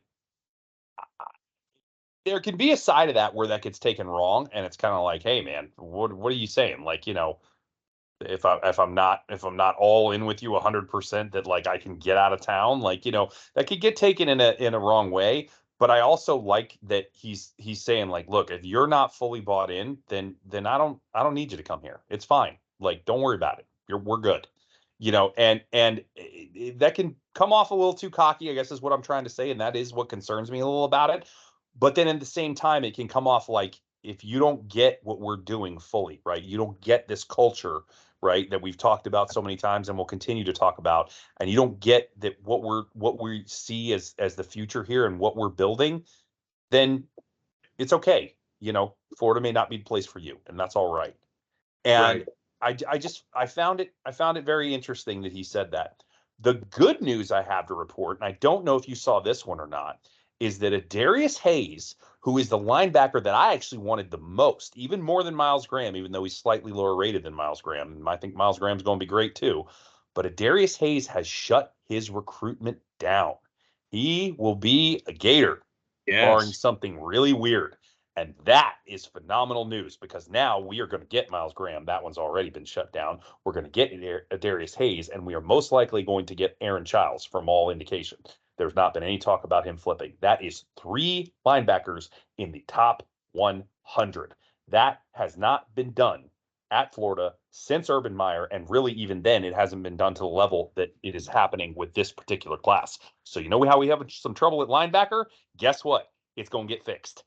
there can be a side of that where that gets taken wrong, and it's kind of like, "Hey, man, what are you saying? Like, if I'm not all in with you 100%, that like I can get out of town, like, that could get taken in a wrong way." But I also like that he's saying, like, "Look, if you're not fully bought in, then I don't need you to come here. It's fine. Like, don't worry about it. We're good." And that can come off a little too cocky, I guess, is what I'm trying to say, and that is what concerns me a little about it. But then at the same time, it can come off like, if you don't get what we're doing fully, right? You don't get this culture, right, that we've talked about so many times and will continue to talk about, and you don't get that what we see as the future here and what we're building, then it's okay. Florida may not be the place for you, and that's all right. And Right. I found it very interesting that he said that. The good news I have to report, and I don't know if you saw this one or not, is that Adarius Hayes, who is the linebacker that I actually wanted the most, even more than Miles Graham, even though he's slightly lower rated than Miles Graham, and I think Miles Graham's going to be great too. But Adarius Hayes has shut his recruitment down. He will be a Gator, barring Yes. something really weird. And that is phenomenal news, because now we are going to get Miles Graham. That one's already been shut down. We're going to get Darius Hayes, and we are most likely going to get Aaron Childs, from all indication. There's not been any talk about him flipping. That is 3 linebackers in the top 100. That has not been done at Florida since Urban Meyer, and really even then, it hasn't been done to the level that it is happening with this particular class. So you know how we have some trouble at linebacker? Guess what? It's going to get fixed.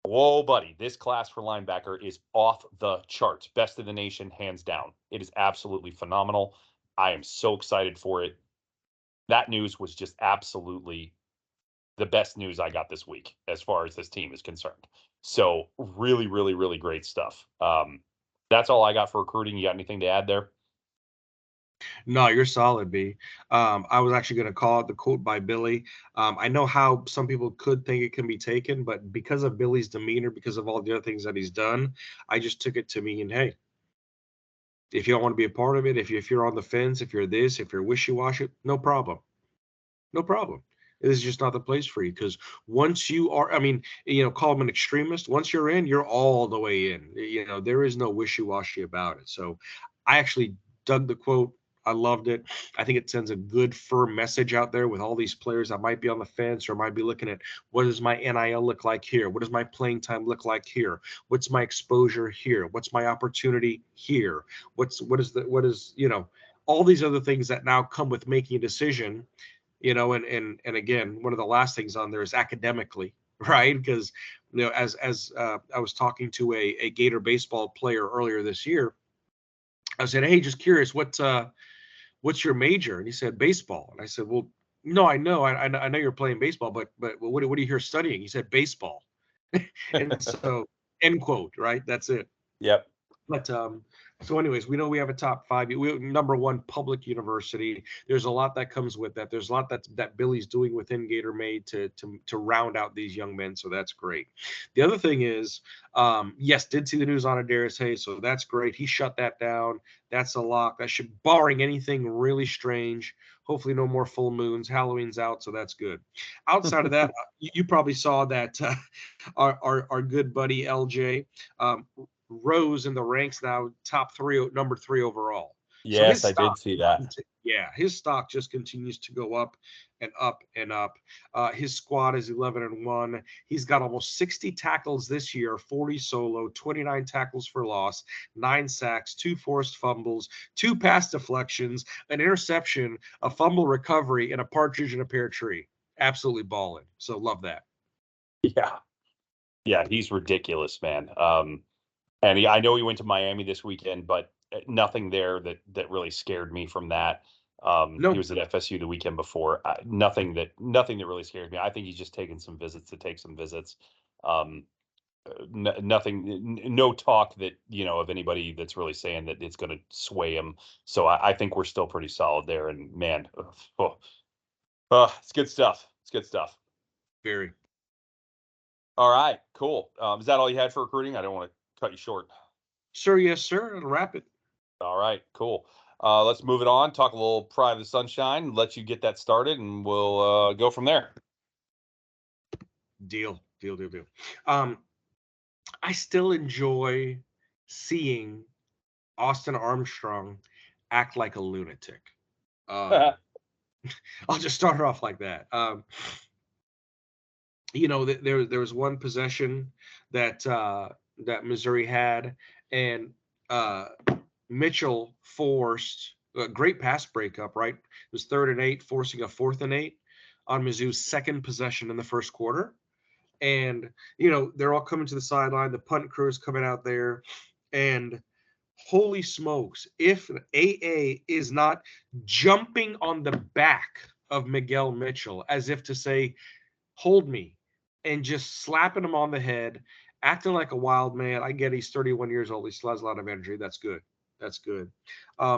Whoa, buddy, this class for linebacker is off the charts. Best in the nation, hands down. It is absolutely phenomenal. I am so excited for it. That news was just absolutely the best news I got this week as far as this team is concerned. So really, really, really great stuff. That's all I got for recruiting. You got anything to add there? No, you're solid, B. I was actually going to call out the quote by Billy. I know how some people could think it can be taken, but because of Billy's demeanor, because of all the other things that he's done, I just took it to mean, hey, if you don't want to be a part of it, if you're on the fence, if you're this, if you're wishy-washy, no problem. No problem. This is just not the place for you, because once you are, I mean, call them an extremist. Once you're in, you're all the way in. There is no wishy-washy about it. So I actually dug the quote. I loved it. I think it sends a good, firm message out there with all these players that might be on the fence or might be looking at, what does my NIL look like here? What does my playing time look like here? What's my exposure here? What's my opportunity here? What is all these other things that now come with making a decision. And again, one of the last things on there is academically, right? Because as I was talking to a Gator baseball player earlier this year, I said, "Hey, just curious, what's your major?" And he said, "Baseball." And I said, "Well, No, I know. I know you're playing baseball, but what are you here studying? You said baseball. And so, end quote, right? That's it. Yep. But so anyways, we know we have a top five. We number one public university. There's a lot that comes with that. There's a lot that Billy's doing within Gator Made to round out these young men. So that's great. The other thing is, yes, did see the news on Adarius Hayes, so that's great. He shut that down. That's a lock. That should, barring anything really strange. Hopefully, no more full moons. Halloween's out, so that's good. Outside of that, you probably saw that our good buddy LJ rose in the ranks now, top three, number three overall. So Yes, his I did stock, see that. yeah, his stock just continues to go up and up and up. His squad is 11-1. He's got almost 60 tackles this year, 40 solo, 29 tackles for loss, 9 sacks, 2 forced fumbles, 2 pass deflections, an interception, a fumble recovery, and a partridge in a pear tree. Absolutely balling. So love that. Yeah. Yeah, he's ridiculous, man. And I know he went to Miami this weekend, but nothing there that really scared me from that. He No, was at FSU the weekend before. Nothing that really scared me. I think he's just taking some visits to take some visits. Um, no talk that of anybody that's really saying that it's going to sway him. So I think we're still pretty solid there. And man, it's good stuff. It's good stuff. very. All right, cool. Is that all you had for recruiting? I don't want to cut you short. Sir, yes, sir. And wrap it. All right, cool. Let's move it on. Talk a little Pride of the Sunshine. Let you get that started, and we'll go from there. Deal. I still enjoy seeing Austin Armstrong act like a lunatic. Um, I'll just start her off like that. There was one possession that Missouri had, and Mitchell forced a great pass breakup. Right, it was 3rd and 8, forcing a 4th and 8 on Mizzou's second possession in the first quarter. And they're all coming to the sideline. The punt crew is coming out there, and holy smokes, if AA is not jumping on the back of Miguel Mitchell as if to say, hold me, and just slapping him on the head, acting like a wild man. I get he's 31 years old. He still has a lot of energy. That's good. That's good.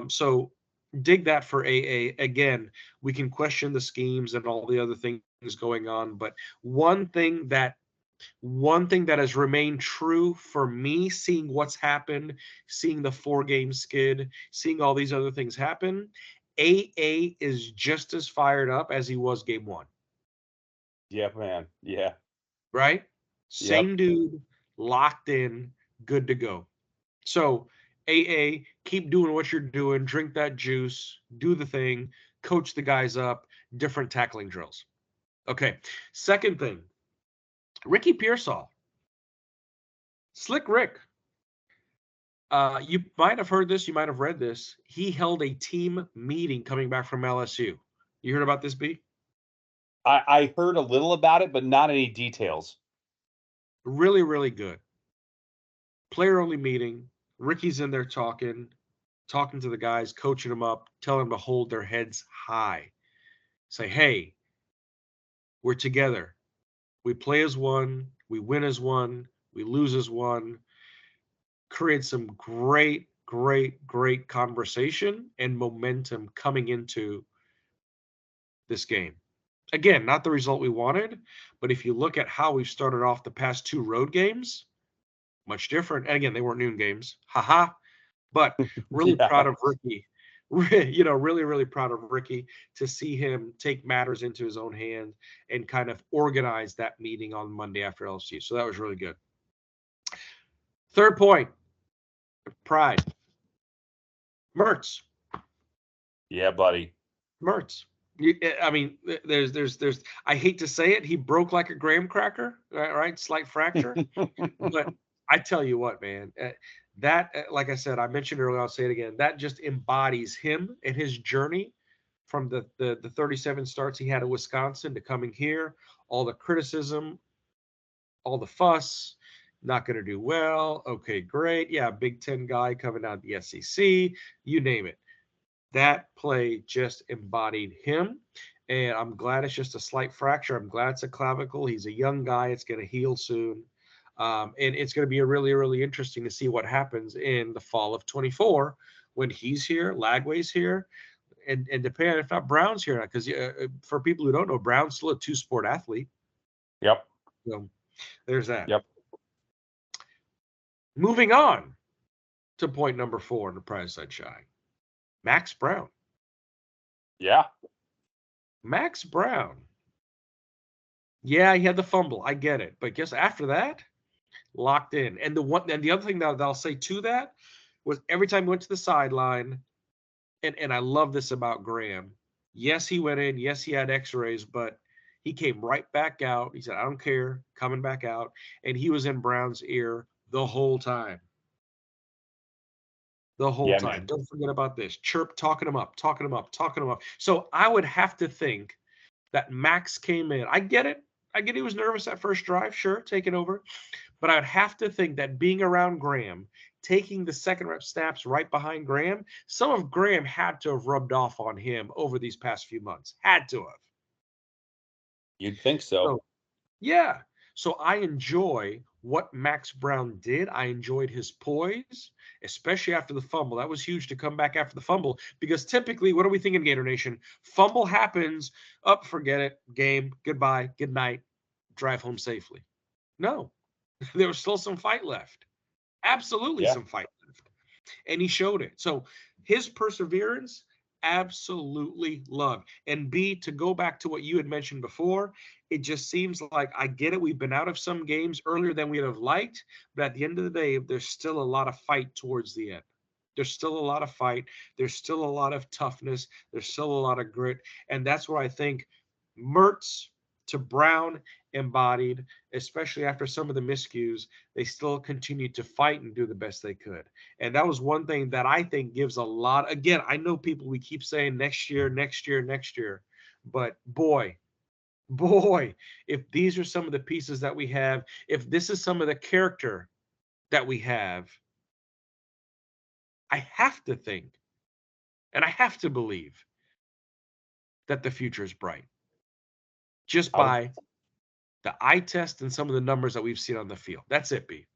So dig that for AA. Again, we can question the schemes and all the other things going on, but one thing that has remained true for me, seeing what's happened, seeing the 4-game skid, seeing all these other things happen, AA is just as fired up as he was game 1. Yeah, man. Yeah. Right? Yep. Same dude, locked in, good to go. So, AA, keep doing what you're doing, drink that juice, do the thing, coach the guys up, different tackling drills. Okay. Second thing, Ricky Pearsall. Slick Rick. You might have heard this, you might have read this. He held a team meeting coming back from LSU. You heard about this, B? I heard a little about it, but not any details. Really, really good. Player only meeting. Ricky's in there talking to the guys, coaching them up, telling them to hold their heads high. Say, hey, we're together. We play as one, we win as one, we lose as one. Create some great conversation and momentum coming into this game. Again, not the result we wanted, but if you look at how we've started off the past 2 road games, much different. And again, they weren't noon games. Haha. But really proud Yeah. of Ricky. Really proud of Ricky to see him take matters into his own hand and kind of organize that meeting on Monday after LSU. So that was really good. Third point, pride. Mertz. Yeah, buddy. Mertz. I mean, there's. I hate to say it, he broke like a graham cracker, right? Slight fracture, but I tell you what, man, like I said, I mentioned earlier, I'll say it again. That just embodies him and his journey from the 37 starts he had at Wisconsin to coming here, all the criticism, all the fuss. Not going to do well. Okay, great. Yeah, Big Ten guy coming out of the SEC. You name it. That play just embodied him. And I'm glad it's just a slight fracture. I'm glad it's a clavicle. He's a young guy. It's going to heal soon. And it's going to be a really, really interesting to see what happens in the fall of 24 when he's here, Lagway's here, and depending if not Brown's here. Because for people who don't know, Brown's still a two-sport athlete. Yep. So there's that. Yep. Moving on to point number 4 in the prize side shy. Max Brown. Yeah. Max Brown. Yeah, he had the fumble. I get it. But guess after that, locked in. And the other thing that I'll say to that was every time he went to the sideline, and I love this about Graham. Yes, he went in. Yes, he had x-rays, but he came right back out. He said, I don't care, coming back out. And he was in Brown's ear the whole time. The whole Yeah, time. man. Don't forget about this. Chirp, talking him up, talking him up, talking him up. So I would have to think that Max came in. I get it. I get he was nervous that first drive, sure, taking over. But I would have to think that being around Graham, taking the second rep snaps right behind Graham, some of Graham had to have rubbed off on him over these past few months. Had to have. You'd think so. So, yeah. So I enjoy what Max Brown did. I enjoyed his poise, especially after the fumble. That was huge to come back after the fumble because typically, what are we thinking, Gator Nation? Fumble happens, up, forget it, game, goodbye, good night, drive home safely. No, there was still some fight left. Absolutely Yeah. some fight left. And he showed it. So his perseverance, absolutely loved. And B, to go back to what you had mentioned before, it just seems like I get it. We've been out of some games earlier than we'd have liked, but at the end of the day, there's still a lot of fight towards the end. There's still a lot of fight. There's still a lot of toughness. There's still a lot of grit. And that's where I think Mertz to Brown embodied, especially after some of the miscues, they still continued to fight and do the best they could. And that was one thing that I think gives a lot. Again, I know people, we keep saying next year, next year, next year. But boy, if these are some of the pieces that we have, if this is some of the character that we have, I have to think and I have to believe that the future is bright just I would by the eye test and some of the numbers that we've seen on the field. That's it, B.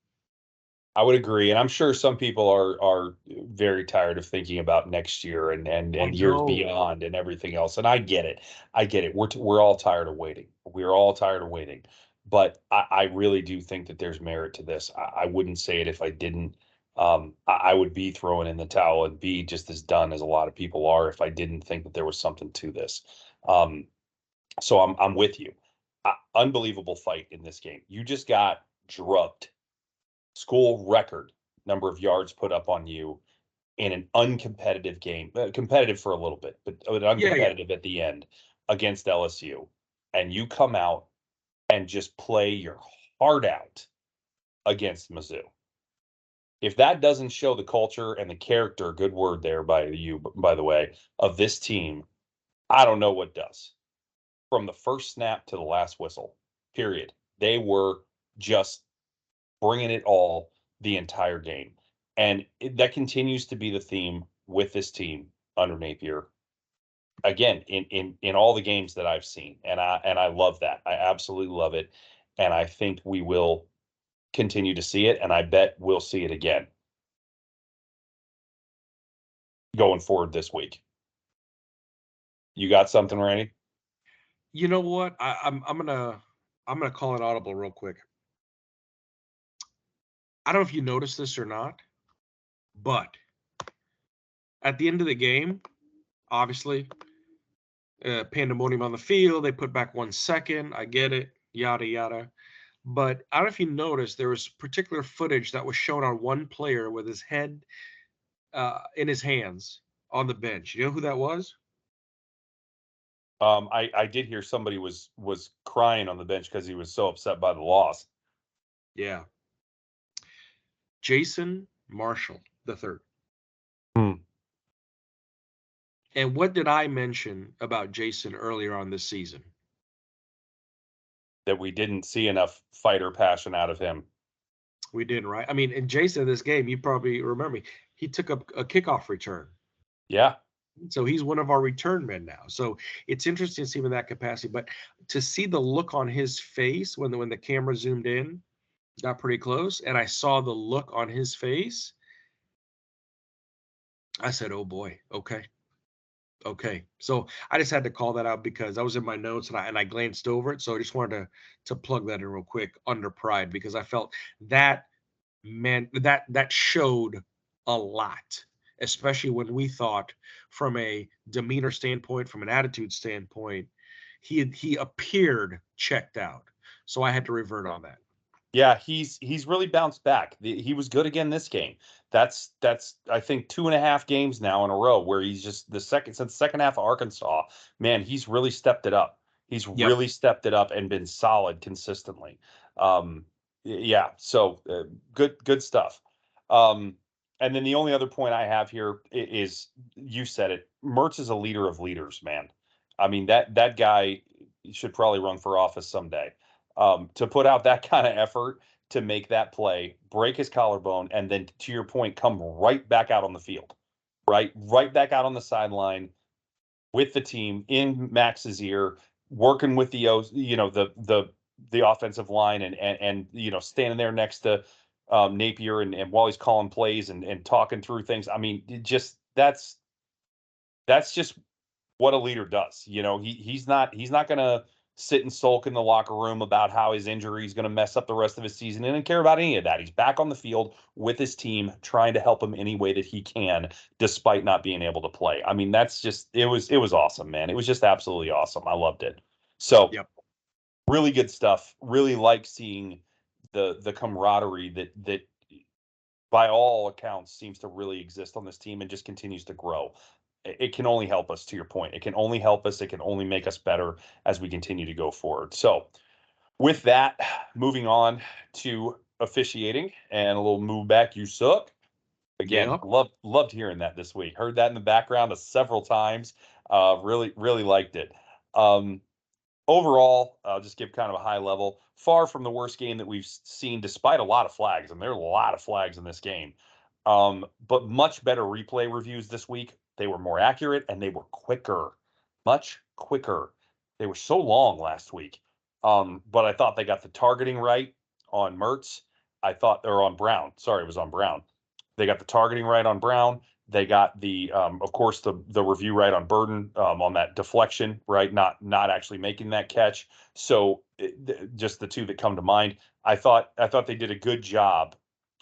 I would agree, and I'm sure some people are very tired of thinking about next year I and years know. beyond and everything else. And I get it. I get it. We're all tired of waiting. We're all tired of waiting. But I really do think that there's merit to this. I wouldn't say it if I didn't. I would be throwing in the towel and be just as done as a lot of people are if I didn't think that there was something to this. Um, so I'm with you. Unbelievable fight in this game. You just got drubbed, school record number of yards put up on you in an uncompetitive game, competitive for a little bit, but Yeah. uncompetitive at the end against LSU. And you come out and just play your heart out against Mizzou. If that doesn't show the culture and the character, good word there by you, by the way, of this team, I don't know what does. From the first snap to the last whistle, period. They were just bringing it all the entire game. And that continues to be the theme with this team under Napier. Again, in all the games that I've seen, and I love that. I absolutely love it, and I think we will continue to see it, and I bet we'll see it again going forward this week. You got something, Randy? You know what? I'm gonna call an audible real quick. I don't know if you noticed this or not, but at the end of the game, obviously, pandemonium on the field. They put back 1 second. I get it. Yada yada. But I don't know if you noticed there was particular footage that was shown on one player with his head in his hands on the bench. You know who that was? I did hear somebody was crying on the bench because he was so upset by the loss. Yeah, Jason Marshall the third. Hmm. And what did I mention about Jason earlier on this season? That we didn't see enough fighter passion out of him. We didn't, right? I mean, in Jason, in this game, you probably remember me. He took up a kickoff return. Yeah. So he's one of our return men now. So it's interesting to see him in that capacity. But to see the look on his face when the camera zoomed in, got pretty close, and I saw the look on his face, I said, "Oh boy, okay, okay." So I just had to call that out because I was in my notes and I glanced over it. So I just wanted to plug that in real quick under pride because I felt that that showed a lot, especially when we thought from a demeanor standpoint, from an attitude standpoint, he appeared checked out. So I had to revert on that. Yeah, he's really bounced back. He was good again this game. That's I think 2.5 games now in a row where he's just the second since the second half of Arkansas. Man, he's really stepped it up. He's Yep. really stepped it up and been solid consistently. Yeah, so good stuff. Um, and then the only other point I have here is you said it. Mertz is a leader of leaders, man. I mean that guy should probably run for office someday. To put out that kind of effort to make that play, break his collarbone, and then to your point, come right back out on the field, right back out on the sideline with the team in Max's ear, working with the offensive line and standing there next to Napier and while he's calling plays and talking through things. I mean, just that's just what a leader does. He's not going to sit and sulk in the locker room about how his injury is going to mess up the rest of his season. He didn't care about any of that. He's back on the field with his team, trying to help him any way that he can, despite not being able to play. I mean, that's just it was awesome, man. It was just absolutely awesome. I loved it. So Yep. really good stuff. Really like seeing the camaraderie that by all accounts seems to really exist on this team and just continues to grow. It can only help us, to your point. It can only help us. It can only make us better as we continue to go forward. So, with that, moving on to officiating and a little move back. You suck. Again, Yep. loved hearing that this week. Heard that in the background several times. Really liked it. Um, Overall, I'll just give kind of a high level. Far from the worst game that we've seen, despite a lot of flags, and there are a lot of flags in this game. But much better replay reviews this week. They were more accurate and they were quicker, much quicker. They were so long last week. But I thought they got the targeting right on Mertz. I thought, or on Brown. Sorry, it was on Brown. They got the targeting right on Brown. They got of course, the review right on Burden on that deflection, right? Not actually making that catch. So just the two that come to mind. I thought they did a good job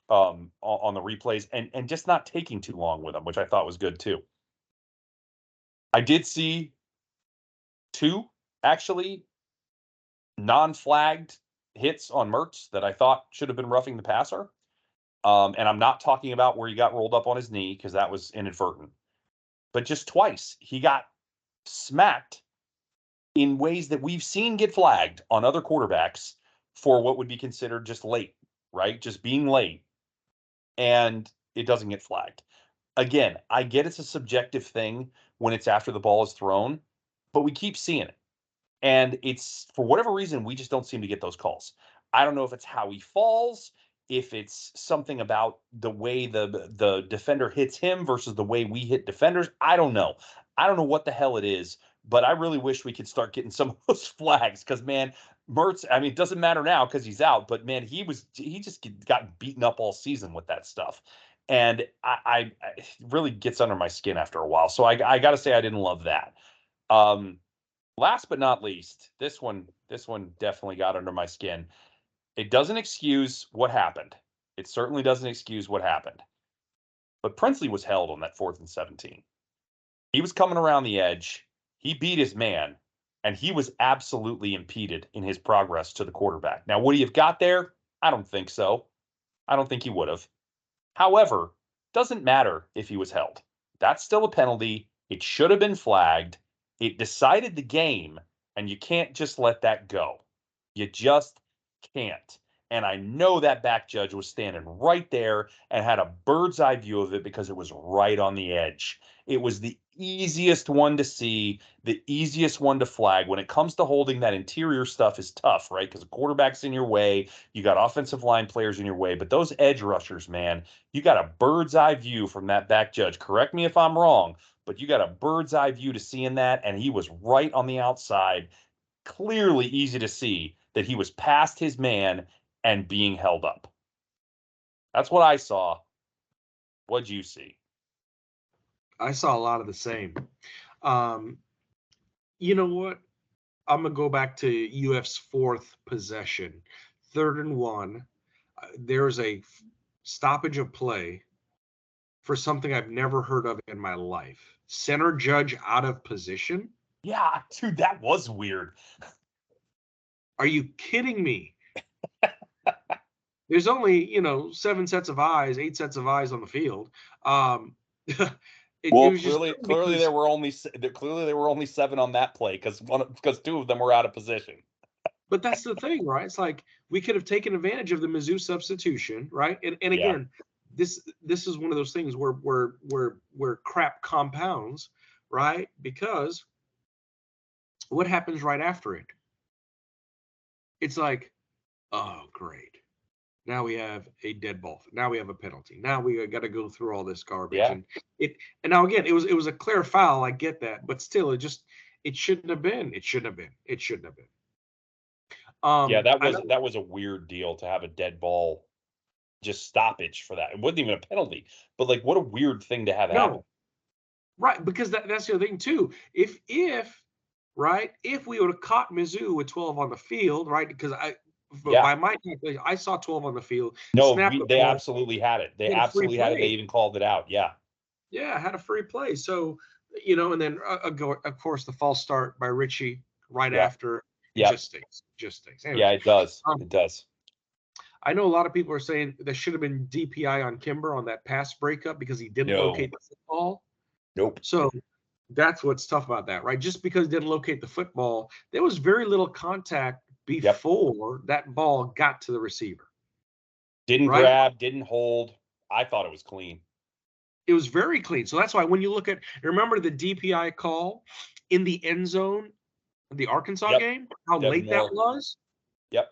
on the replays and just not taking too long with them, which I thought was good too. I did see two actually non-flagged hits on Mertz that I thought should have been roughing the passer. And I'm not talking about where he got rolled up on his knee because that was inadvertent. But just twice he got smacked in ways that we've seen get flagged on other quarterbacks for what would be considered just late, right? Just being late, and it doesn't get flagged. Again, I get it's a subjective thing when it's after the ball is thrown, but we keep seeing it. And it's for whatever reason, we just don't seem to get those calls. I don't know if it's how he falls, if it's something about the way the defender hits him versus the way we hit defenders. I don't know. I don't know what the hell it is, but I really wish we could start getting some of those flags because man, Mertz, I mean, it doesn't matter now because he's out, but man, he just got beaten up all season with that stuff. And it really gets under my skin after a while. So I got to say I didn't love that. Um, Last but not least, this one definitely got under my skin. It doesn't excuse what happened. It certainly doesn't excuse what happened. But Princely was held on that 4th and 17. He was coming around the edge. He beat his man, and he was absolutely impeded in his progress to the quarterback. Now, would he have got there? I don't think so. I don't think he would have. However, doesn't matter if he was held. That's still a penalty. It should have been flagged. It decided the game, and you can't just let that go. You just can't. And I know that back judge was standing right there and had a bird's eye view of it because it was right on the edge. It was the easiest one to see, the easiest one to flag. When it comes to holding, that interior stuff is tough, right? Because the quarterback's in your way, you got offensive line players in your way, but those edge rushers, man, you got a bird's eye view from that back judge. Correct me if I'm wrong, but you got a bird's eye view to seeing that, and he was right on the outside. Clearly easy to see that he was past his man and being held up. That's what I saw. What'd you see? I saw a lot of the same. Um, you know what? I'm gonna go back to UF's fourth possession, 3rd and 1. There's a stoppage of play for something I've never heard of in my life. Center judge out of position. Yeah, dude, that was weird. Are you kidding me? There's only 7 sets of eyes, 8 sets of eyes on the field. It Well, was just clearly because, there were only 7 on that play because 2 of them were out of position. but that's the thing, right? It's like we could have taken advantage of the Mizzou substitution, right? And Yeah. again, this is one of those things where crap compounds, right? Because what happens right after it? It's like, oh great. Now we have a dead ball. Now we have a penalty. Now we got to go through all this garbage. Yeah. And now again, it was a clear foul. I get that, but still, it shouldn't have been. It shouldn't have been. It shouldn't have been. Yeah, that I know, was a weird deal to have a dead ball just stoppage for that. It wasn't even a penalty, but like what a weird thing to have happen. no, right, because that's the other thing too. If right, if we would have caught Mizzou with 12 on the field, right, because Yeah. by my calculation, I saw 12 on the field. No, Snap the they ball, absolutely had it. They get a free absolutely had it. They play. even called it out. Yeah. Yeah, had a free play. So, and then of course the false start by Richie right Yeah. after. It Yeah. just stinks. Just stinks. Yeah, Anyways, it does. It does. I know a lot of people are saying there should have been DPI on Kimber on that pass breakup because he didn't No. locate the football. Nope. So that's what's tough about that, right? Just because he didn't locate the football, there was very little contact before that ball got to the receiver. Didn't right? grab, didn't hold. I thought it was clean. It was very clean. So that's why when you look at, remember the DPI call in the end zone of the Arkansas game, how Devin late Moore. that was? Yep.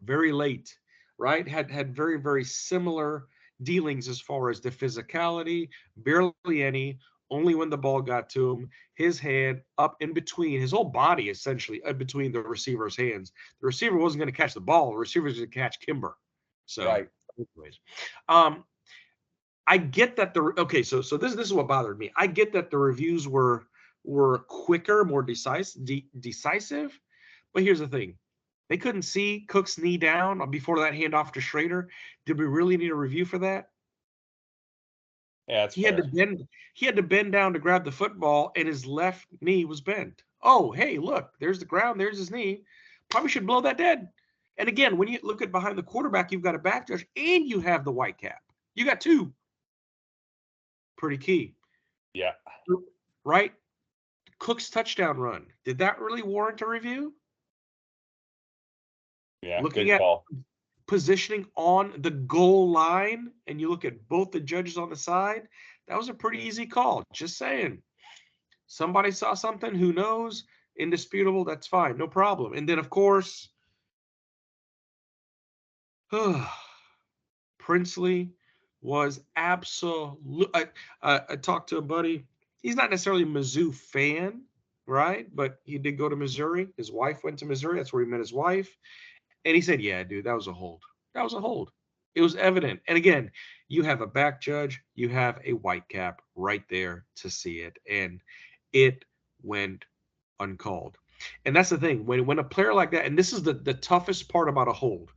Very late, right? Had very, very similar dealings as far as the physicality, barely any, only when the ball got to him, his hand up in between, his whole body essentially in between the receiver's hands. The receiver wasn't going to catch the ball. The receiver was going to catch Kimber. So, Right. anyways, I get that so this is what bothered me. I get that the reviews were quicker, more decisive, but here's the thing. They couldn't see Cook's knee down before that handoff to Schrader. Did we really need a review for that? Yeah, that's He fair. had to bend. He had to bend down to grab the football, and his left knee was bent. Oh, hey, look! There's the ground. There's his knee. Probably should blow that dead. And again, when you look at behind the quarterback, you've got a back judge, and you have the white cap. You got two. Pretty key. Yeah. Right? Cook's touchdown run. Did that really warrant a review? Yeah. Looking good at call. Positioning on the goal line, and you look at both the judges on the side, that was a pretty easy call. Just saying. Somebody saw something, who knows? Indisputable, that's fine. No problem. And then, of course, Princely was absolute. I talked to a buddy. He's not necessarily a Mizzou fan, right? But he did go to Missouri. His wife went to Missouri. That's where he met his wife. And he said, yeah, dude, that was a hold. That was a hold. It was evident. And again, you have a back judge, you have a white cap right there to see it. And it went uncalled. And that's the thing. When a player like that, and this is the toughest part about a hold.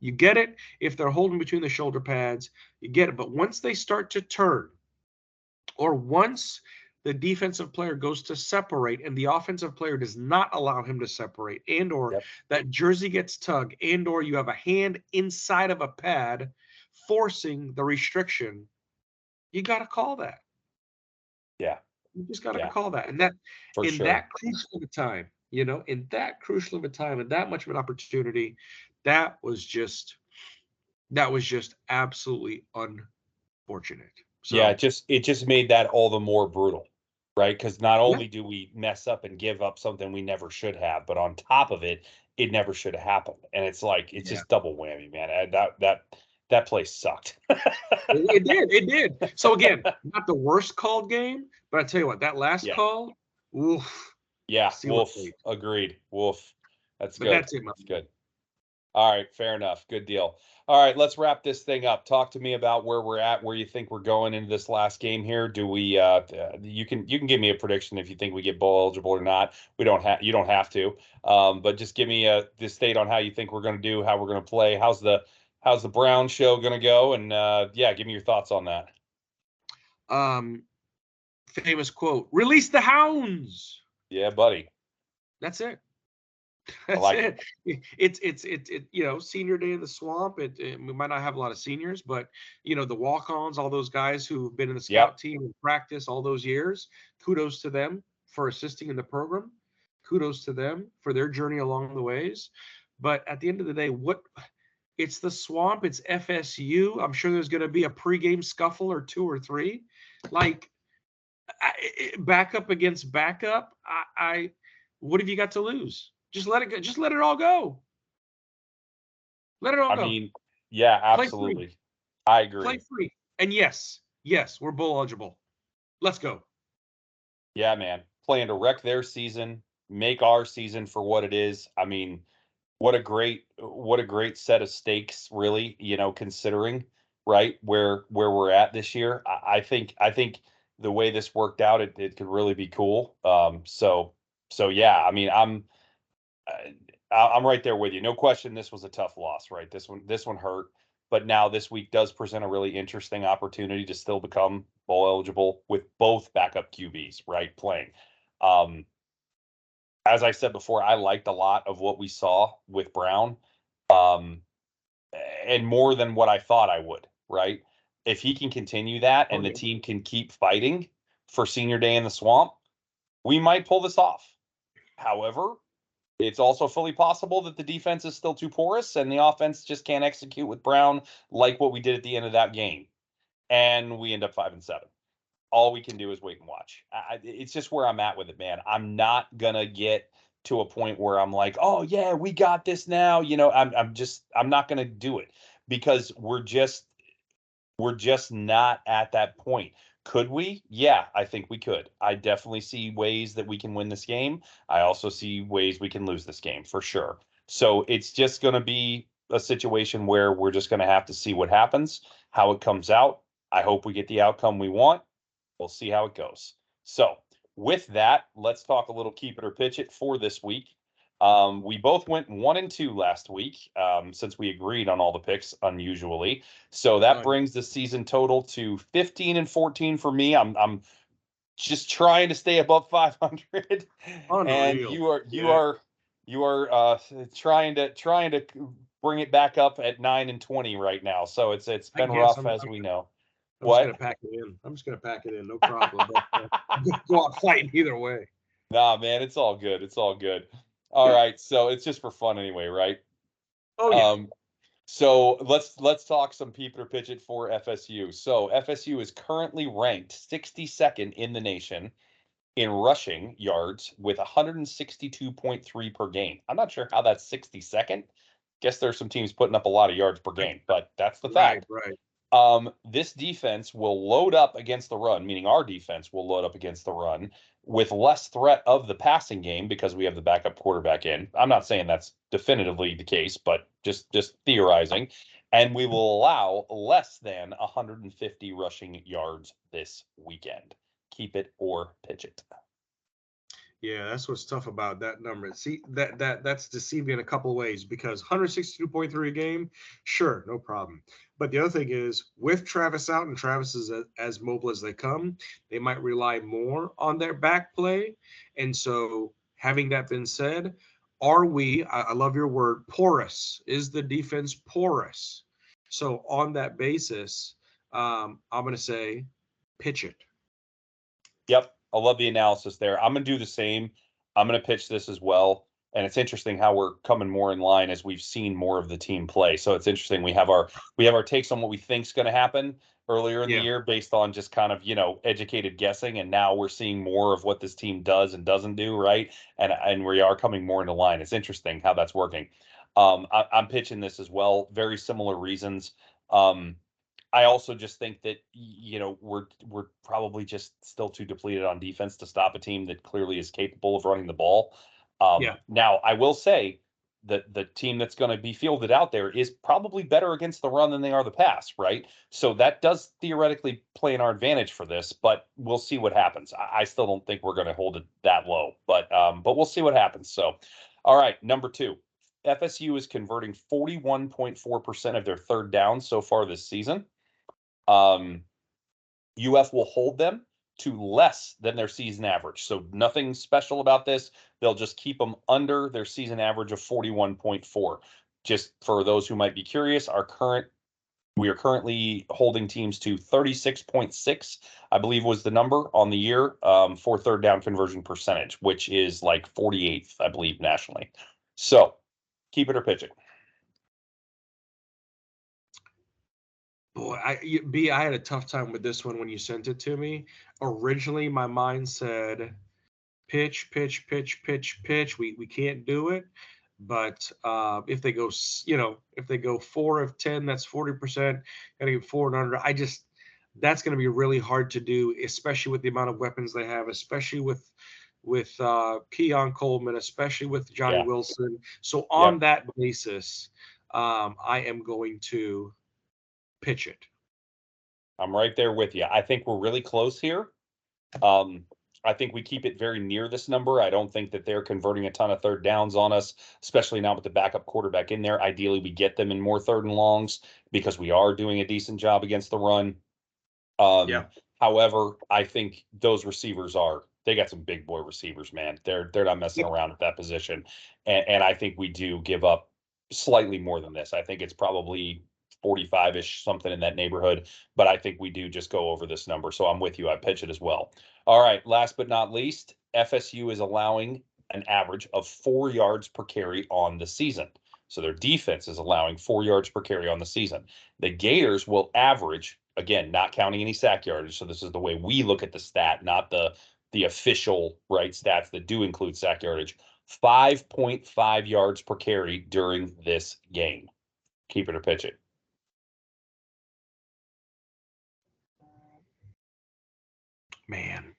You get it if they're holding between the shoulder pads, you get it. But once they start to turn, or once the defensive player goes to separate and the offensive player does not allow him to separate, and or that jersey gets tugged, and or you have a hand inside of a pad forcing the restriction, you got to call that. Yeah. You just got to call that. And that For in sure. that crucial of a time, in that crucial of a time and that much of an opportunity, that was just absolutely unfortunate. So, yeah, it just made that all the more brutal, right? Because not only do we mess up and give up something we never should have, but on top of it, it never should have happened. And it's like it's just double whammy, man. And that place sucked. It did. So again, not the worst called game, but I tell you what, that last Yeah. call, oof, Yeah. see what Wolf. fate. Agreed. Wolf. That's But good. that's it, my That's man. good. All right, fair enough. Good deal. All right, let's wrap this thing up. Talk to me about where we're at, where you think we're going into this last game here. Do we you can give me a prediction if you think we get bowl eligible or not. We don't have you don't have to. But just give me the state on how you think we're going to do, how we're going to play. How's the Brown show going to go, and yeah, give me your thoughts on that. Famous quote: "Release the hounds." Yeah, buddy. That's it. I That's like it. it. It's senior day in the swamp. We might not have a lot of seniors, but the walk-ons, all those guys who've been in the Yep. scout team and practice all those years. Kudos to them for assisting in the program. Kudos to them for their journey along the ways. But at the end of the day, it's the swamp. It's FSU. I'm sure there's going to be a pregame scuffle or two or three, like backup against backup. What have you got to lose? Just let it go. Just let it all go. Let it all I go. mean, yeah, Play free. absolutely. I Play agree. free. And yes, we're bowl eligible. Let's go. Yeah, man. Playing to wreck their season, make our season for what it is. I mean, what a great set of stakes, really, considering, right, where we're at this year. I think the way this worked out, it could really be cool. So yeah, I mean, I'm right there with you. No question, this was a tough loss, right? This one hurt, but now this week does present a really interesting opportunity to still become bowl eligible with both backup QBs, right, playing. Um, as I said before, I liked a lot of what we saw with Brown, um, and more than what I thought I would, right? If he can continue that Oh and the yeah. team can keep fighting for senior day in the swamp, we might pull this off. However, it's also fully possible that the defense is still too porous and the offense just can't execute with Brown like what we did at the end of that game. And we end up 5-7. All we can do is wait and watch. It's just where I'm at with it, man. I'm not gonna get to a point where I'm like, oh yeah, we got this now. I'm not gonna do it because we're just not at that point. Could we? Yeah, I think we could. I definitely see ways that we can win this game. I also see ways we can lose this game for sure. So it's just going to be a situation where we're just going to have to see what happens, how it comes out. I hope we get the outcome we want. We'll see how it goes. So, with that, let's talk a little keep it or pitch it for this week. We both went 1-2 last week, since we agreed on all the picks unusually. So that Oh, yeah. brings the season total to 15-14 for me. I'm just trying to stay above 500, and Unreal. Yeah. you are trying to bring it back up at 9-20 right now. So it's I been guess rough I'm. as we know. I'm just gonna What? pack it in. I'm just gonna pack it in. No problem. But I'm gonna go out fighting either way. Nah, man, it's all good. It's all good. All right, so it's just for fun anyway, right? Oh yeah. Um, so let's talk some peep it or pitch it for FSU. So FSU is currently ranked 62nd in the nation in rushing yards with 162.3 per game. I'm not sure how that's 62nd. Guess there's some teams putting up a lot of yards per game, but that's the Right. fact. Right. This defense will load up against the run, meaning our defense will load up against the run with less threat of the passing game because we have the backup quarterback in. I'm not saying that's definitively the case, but just theorizing. And we will allow less than 150 rushing yards this weekend. Keep it or pitch it. Yeah, that's what's tough about that number. See, that's deceiving in a couple of ways because 162.3 a game, sure, no problem. But the other thing is, with Travis out and Travis is as mobile as they come, they might rely more on their back play. And so, having that been said, are we? I love your word, porous. Is the defense porous? So on that basis, I'm going to say, pitch it. Yep, I love the analysis there. I'm going to do the same. I'm going to pitch this as well. And it's interesting how we're coming more in line as we've seen more of the team play. So it's interesting. We have our takes on what we think's going to happen earlier in the Yeah. year based on just kind of, educated guessing. And now we're seeing more of what this team does and doesn't do, right? And we are coming more into line. It's interesting how that's working. I'm pitching this as well. Very similar reasons. I also just think that we're probably just still too depleted on defense to stop a team that clearly is capable of running the ball. Yeah. Now, I will say that the team that's going to be fielded out there is probably better against the run than they are the pass, right? So that does theoretically play in our advantage for this, but we'll see what happens. I still don't think we're going to hold it that low, but we'll see what happens. So, all right, number 2. FSU is converting 41.4% of their third downs so far this season. UF will hold them to less than their season average. So nothing special about this. They'll just keep them under their season average of 41.4. Just for those who might be curious, we are currently holding teams to 36.6, I believe was the number on the year, for third down conversion percentage, which is like 48th, I believe, nationally. So keep it or pitch it. Boy, I had a tough time with this one when you sent it to me. Originally, my mind said pitch, pitch, pitch, pitch, pitch. We can't do it. But if they go, if they go 4 of 10, that's 40%. Gotta get 4 and under. That's going to be really hard to do, especially with the amount of weapons they have, especially with Keon Coleman, especially with Johnny Yeah. Wilson. So on that basis, I am going to pitch it. I'm right there with you. I think we're really close here. I think we keep it very near this number. I don't think that they're converting a ton of third downs on us, especially now with the backup quarterback in there. Ideally, we get them in more third and longs because we are doing a decent job against the run. Yeah. However, I think those receivers they got some big boy receivers, man. They're not messing around at that position. And I think we do give up slightly more than this. I think it's probably 45-ish, something in that neighborhood. But I think we do just go over this number. So I'm with you. I pitch it as well. All right. Last but not least, FSU is allowing an average of 4 yards per carry on the season. So their defense is allowing 4 yards per carry on the season. The Gators will average, again, not counting any sack yardage. So this is the way we look at the stat, not the official right stats that do include sack yardage. 5.5 yards per carry during this game. Keep it or pitch it. Man.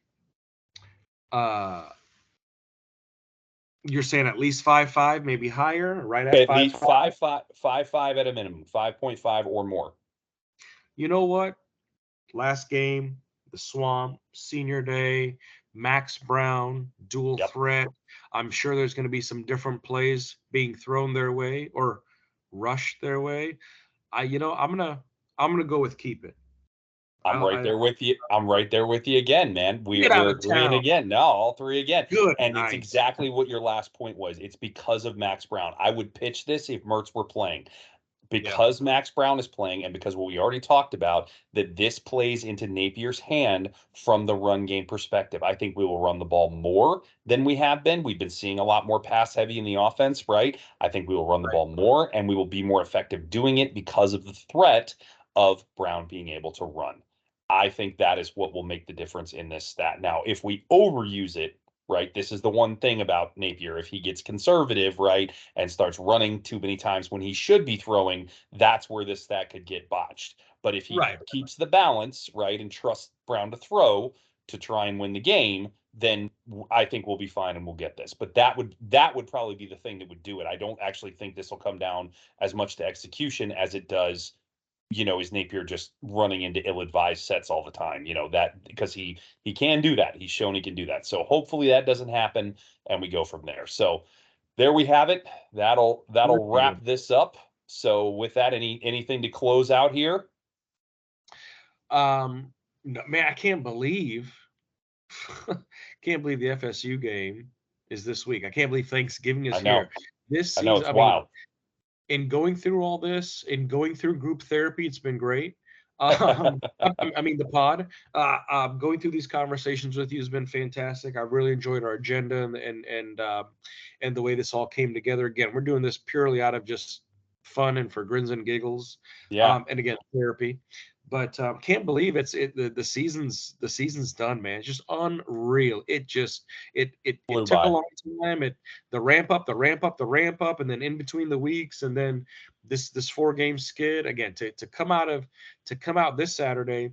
You're saying at least 5.5, maybe higher, right at At 5.5? least 5.5 at a minimum, 5.5 or more. You know what? Last game, the Swamp, Senior Day, Max Brown, dual threat. I'm sure there's going to be some different plays being thrown their way or rushed their way. I'm gonna go with keep it. I'm right there with you. I'm right there with you again, man. Get out We're of agreeing town. again. No, all three again. Good And it's night. exactly what your last point was. It's because of Max Brown. I would pitch this if Mertz were playing. Because Max Brown is playing and because what we already talked about, that this plays into Napier's hand from the run game perspective. I think we will run the ball more than we have been. We've been seeing a lot more pass heavy in the offense, right? I think we will run the ball more and we will be more effective doing it because of the threat of Brown being able to run. I think that is what will make the difference in this stat. Now, if we overuse it, right, this is the one thing about Napier. If he gets conservative, right, and starts running too many times when he should be throwing, that's where this stat could get botched. But if he keeps the balance, right, and trusts Brown to throw to try and win the game, then I think we'll be fine and we'll get this. But that would probably be the thing that would do it. I don't actually think this will come down as much to execution as it does, is Napier just running into ill-advised sets all the time, that because he can do that. He's shown he can do that. So hopefully that doesn't happen and we go from there. So there we have it. That'll wrap this up. So with that, anything to close out here? No, man, I can't believe the FSU game is this week. I can't believe Thanksgiving is here. This I know, season, it's wild. In going through all this, in going through group therapy, it's been great. The pod. Going through these conversations with you has been fantastic. I've really enjoyed our agenda and the way this all came together. Again, we're doing this purely out of just fun and for grins and giggles. Yeah. And again, therapy. But can't believe the season's done, man. It's just unreal. It Flew took a by. long time. The ramp up, the ramp up, the ramp up, and then in between the weeks, and then this 4 game skid again to come out this Saturday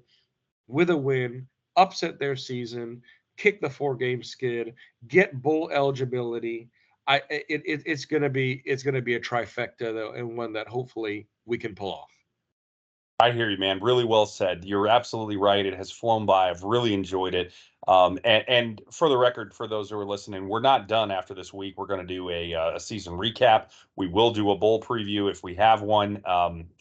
with a win, upset their season, kick the 4 game skid, get bowl eligibility. It's gonna be a trifecta though, and one that hopefully we can pull off. I hear you, man. Really well said. You're absolutely right. It has flown by. I've really enjoyed it. And for the record, for those who are listening, we're not done after this week. We're going to do a season recap. We will do a bowl preview if we have one,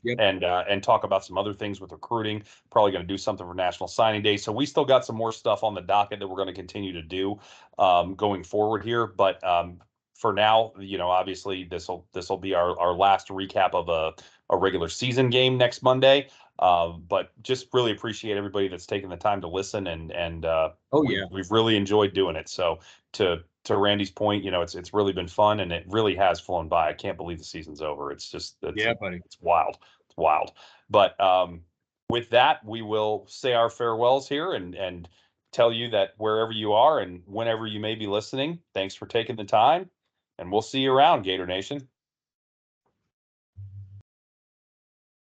Yep. and talk about some other things with recruiting. Probably going to do something for National Signing Day. So we still got some more stuff on the docket that we're going to continue to do going forward here. But for now, obviously this will be our last recap of a regular season game next Monday. But just really appreciate everybody that's taken the time to listen, and Oh we've yeah. we've really enjoyed doing it. So to Randy's point, it's really been fun, and it really has flown by. I can't believe the season's over. It's just Yeah, buddy. it's wild. It's wild. But with that, we will say our farewells here, and tell you that wherever you are and whenever you may be listening, thanks for taking the time, and we'll see you around, Gator Nation.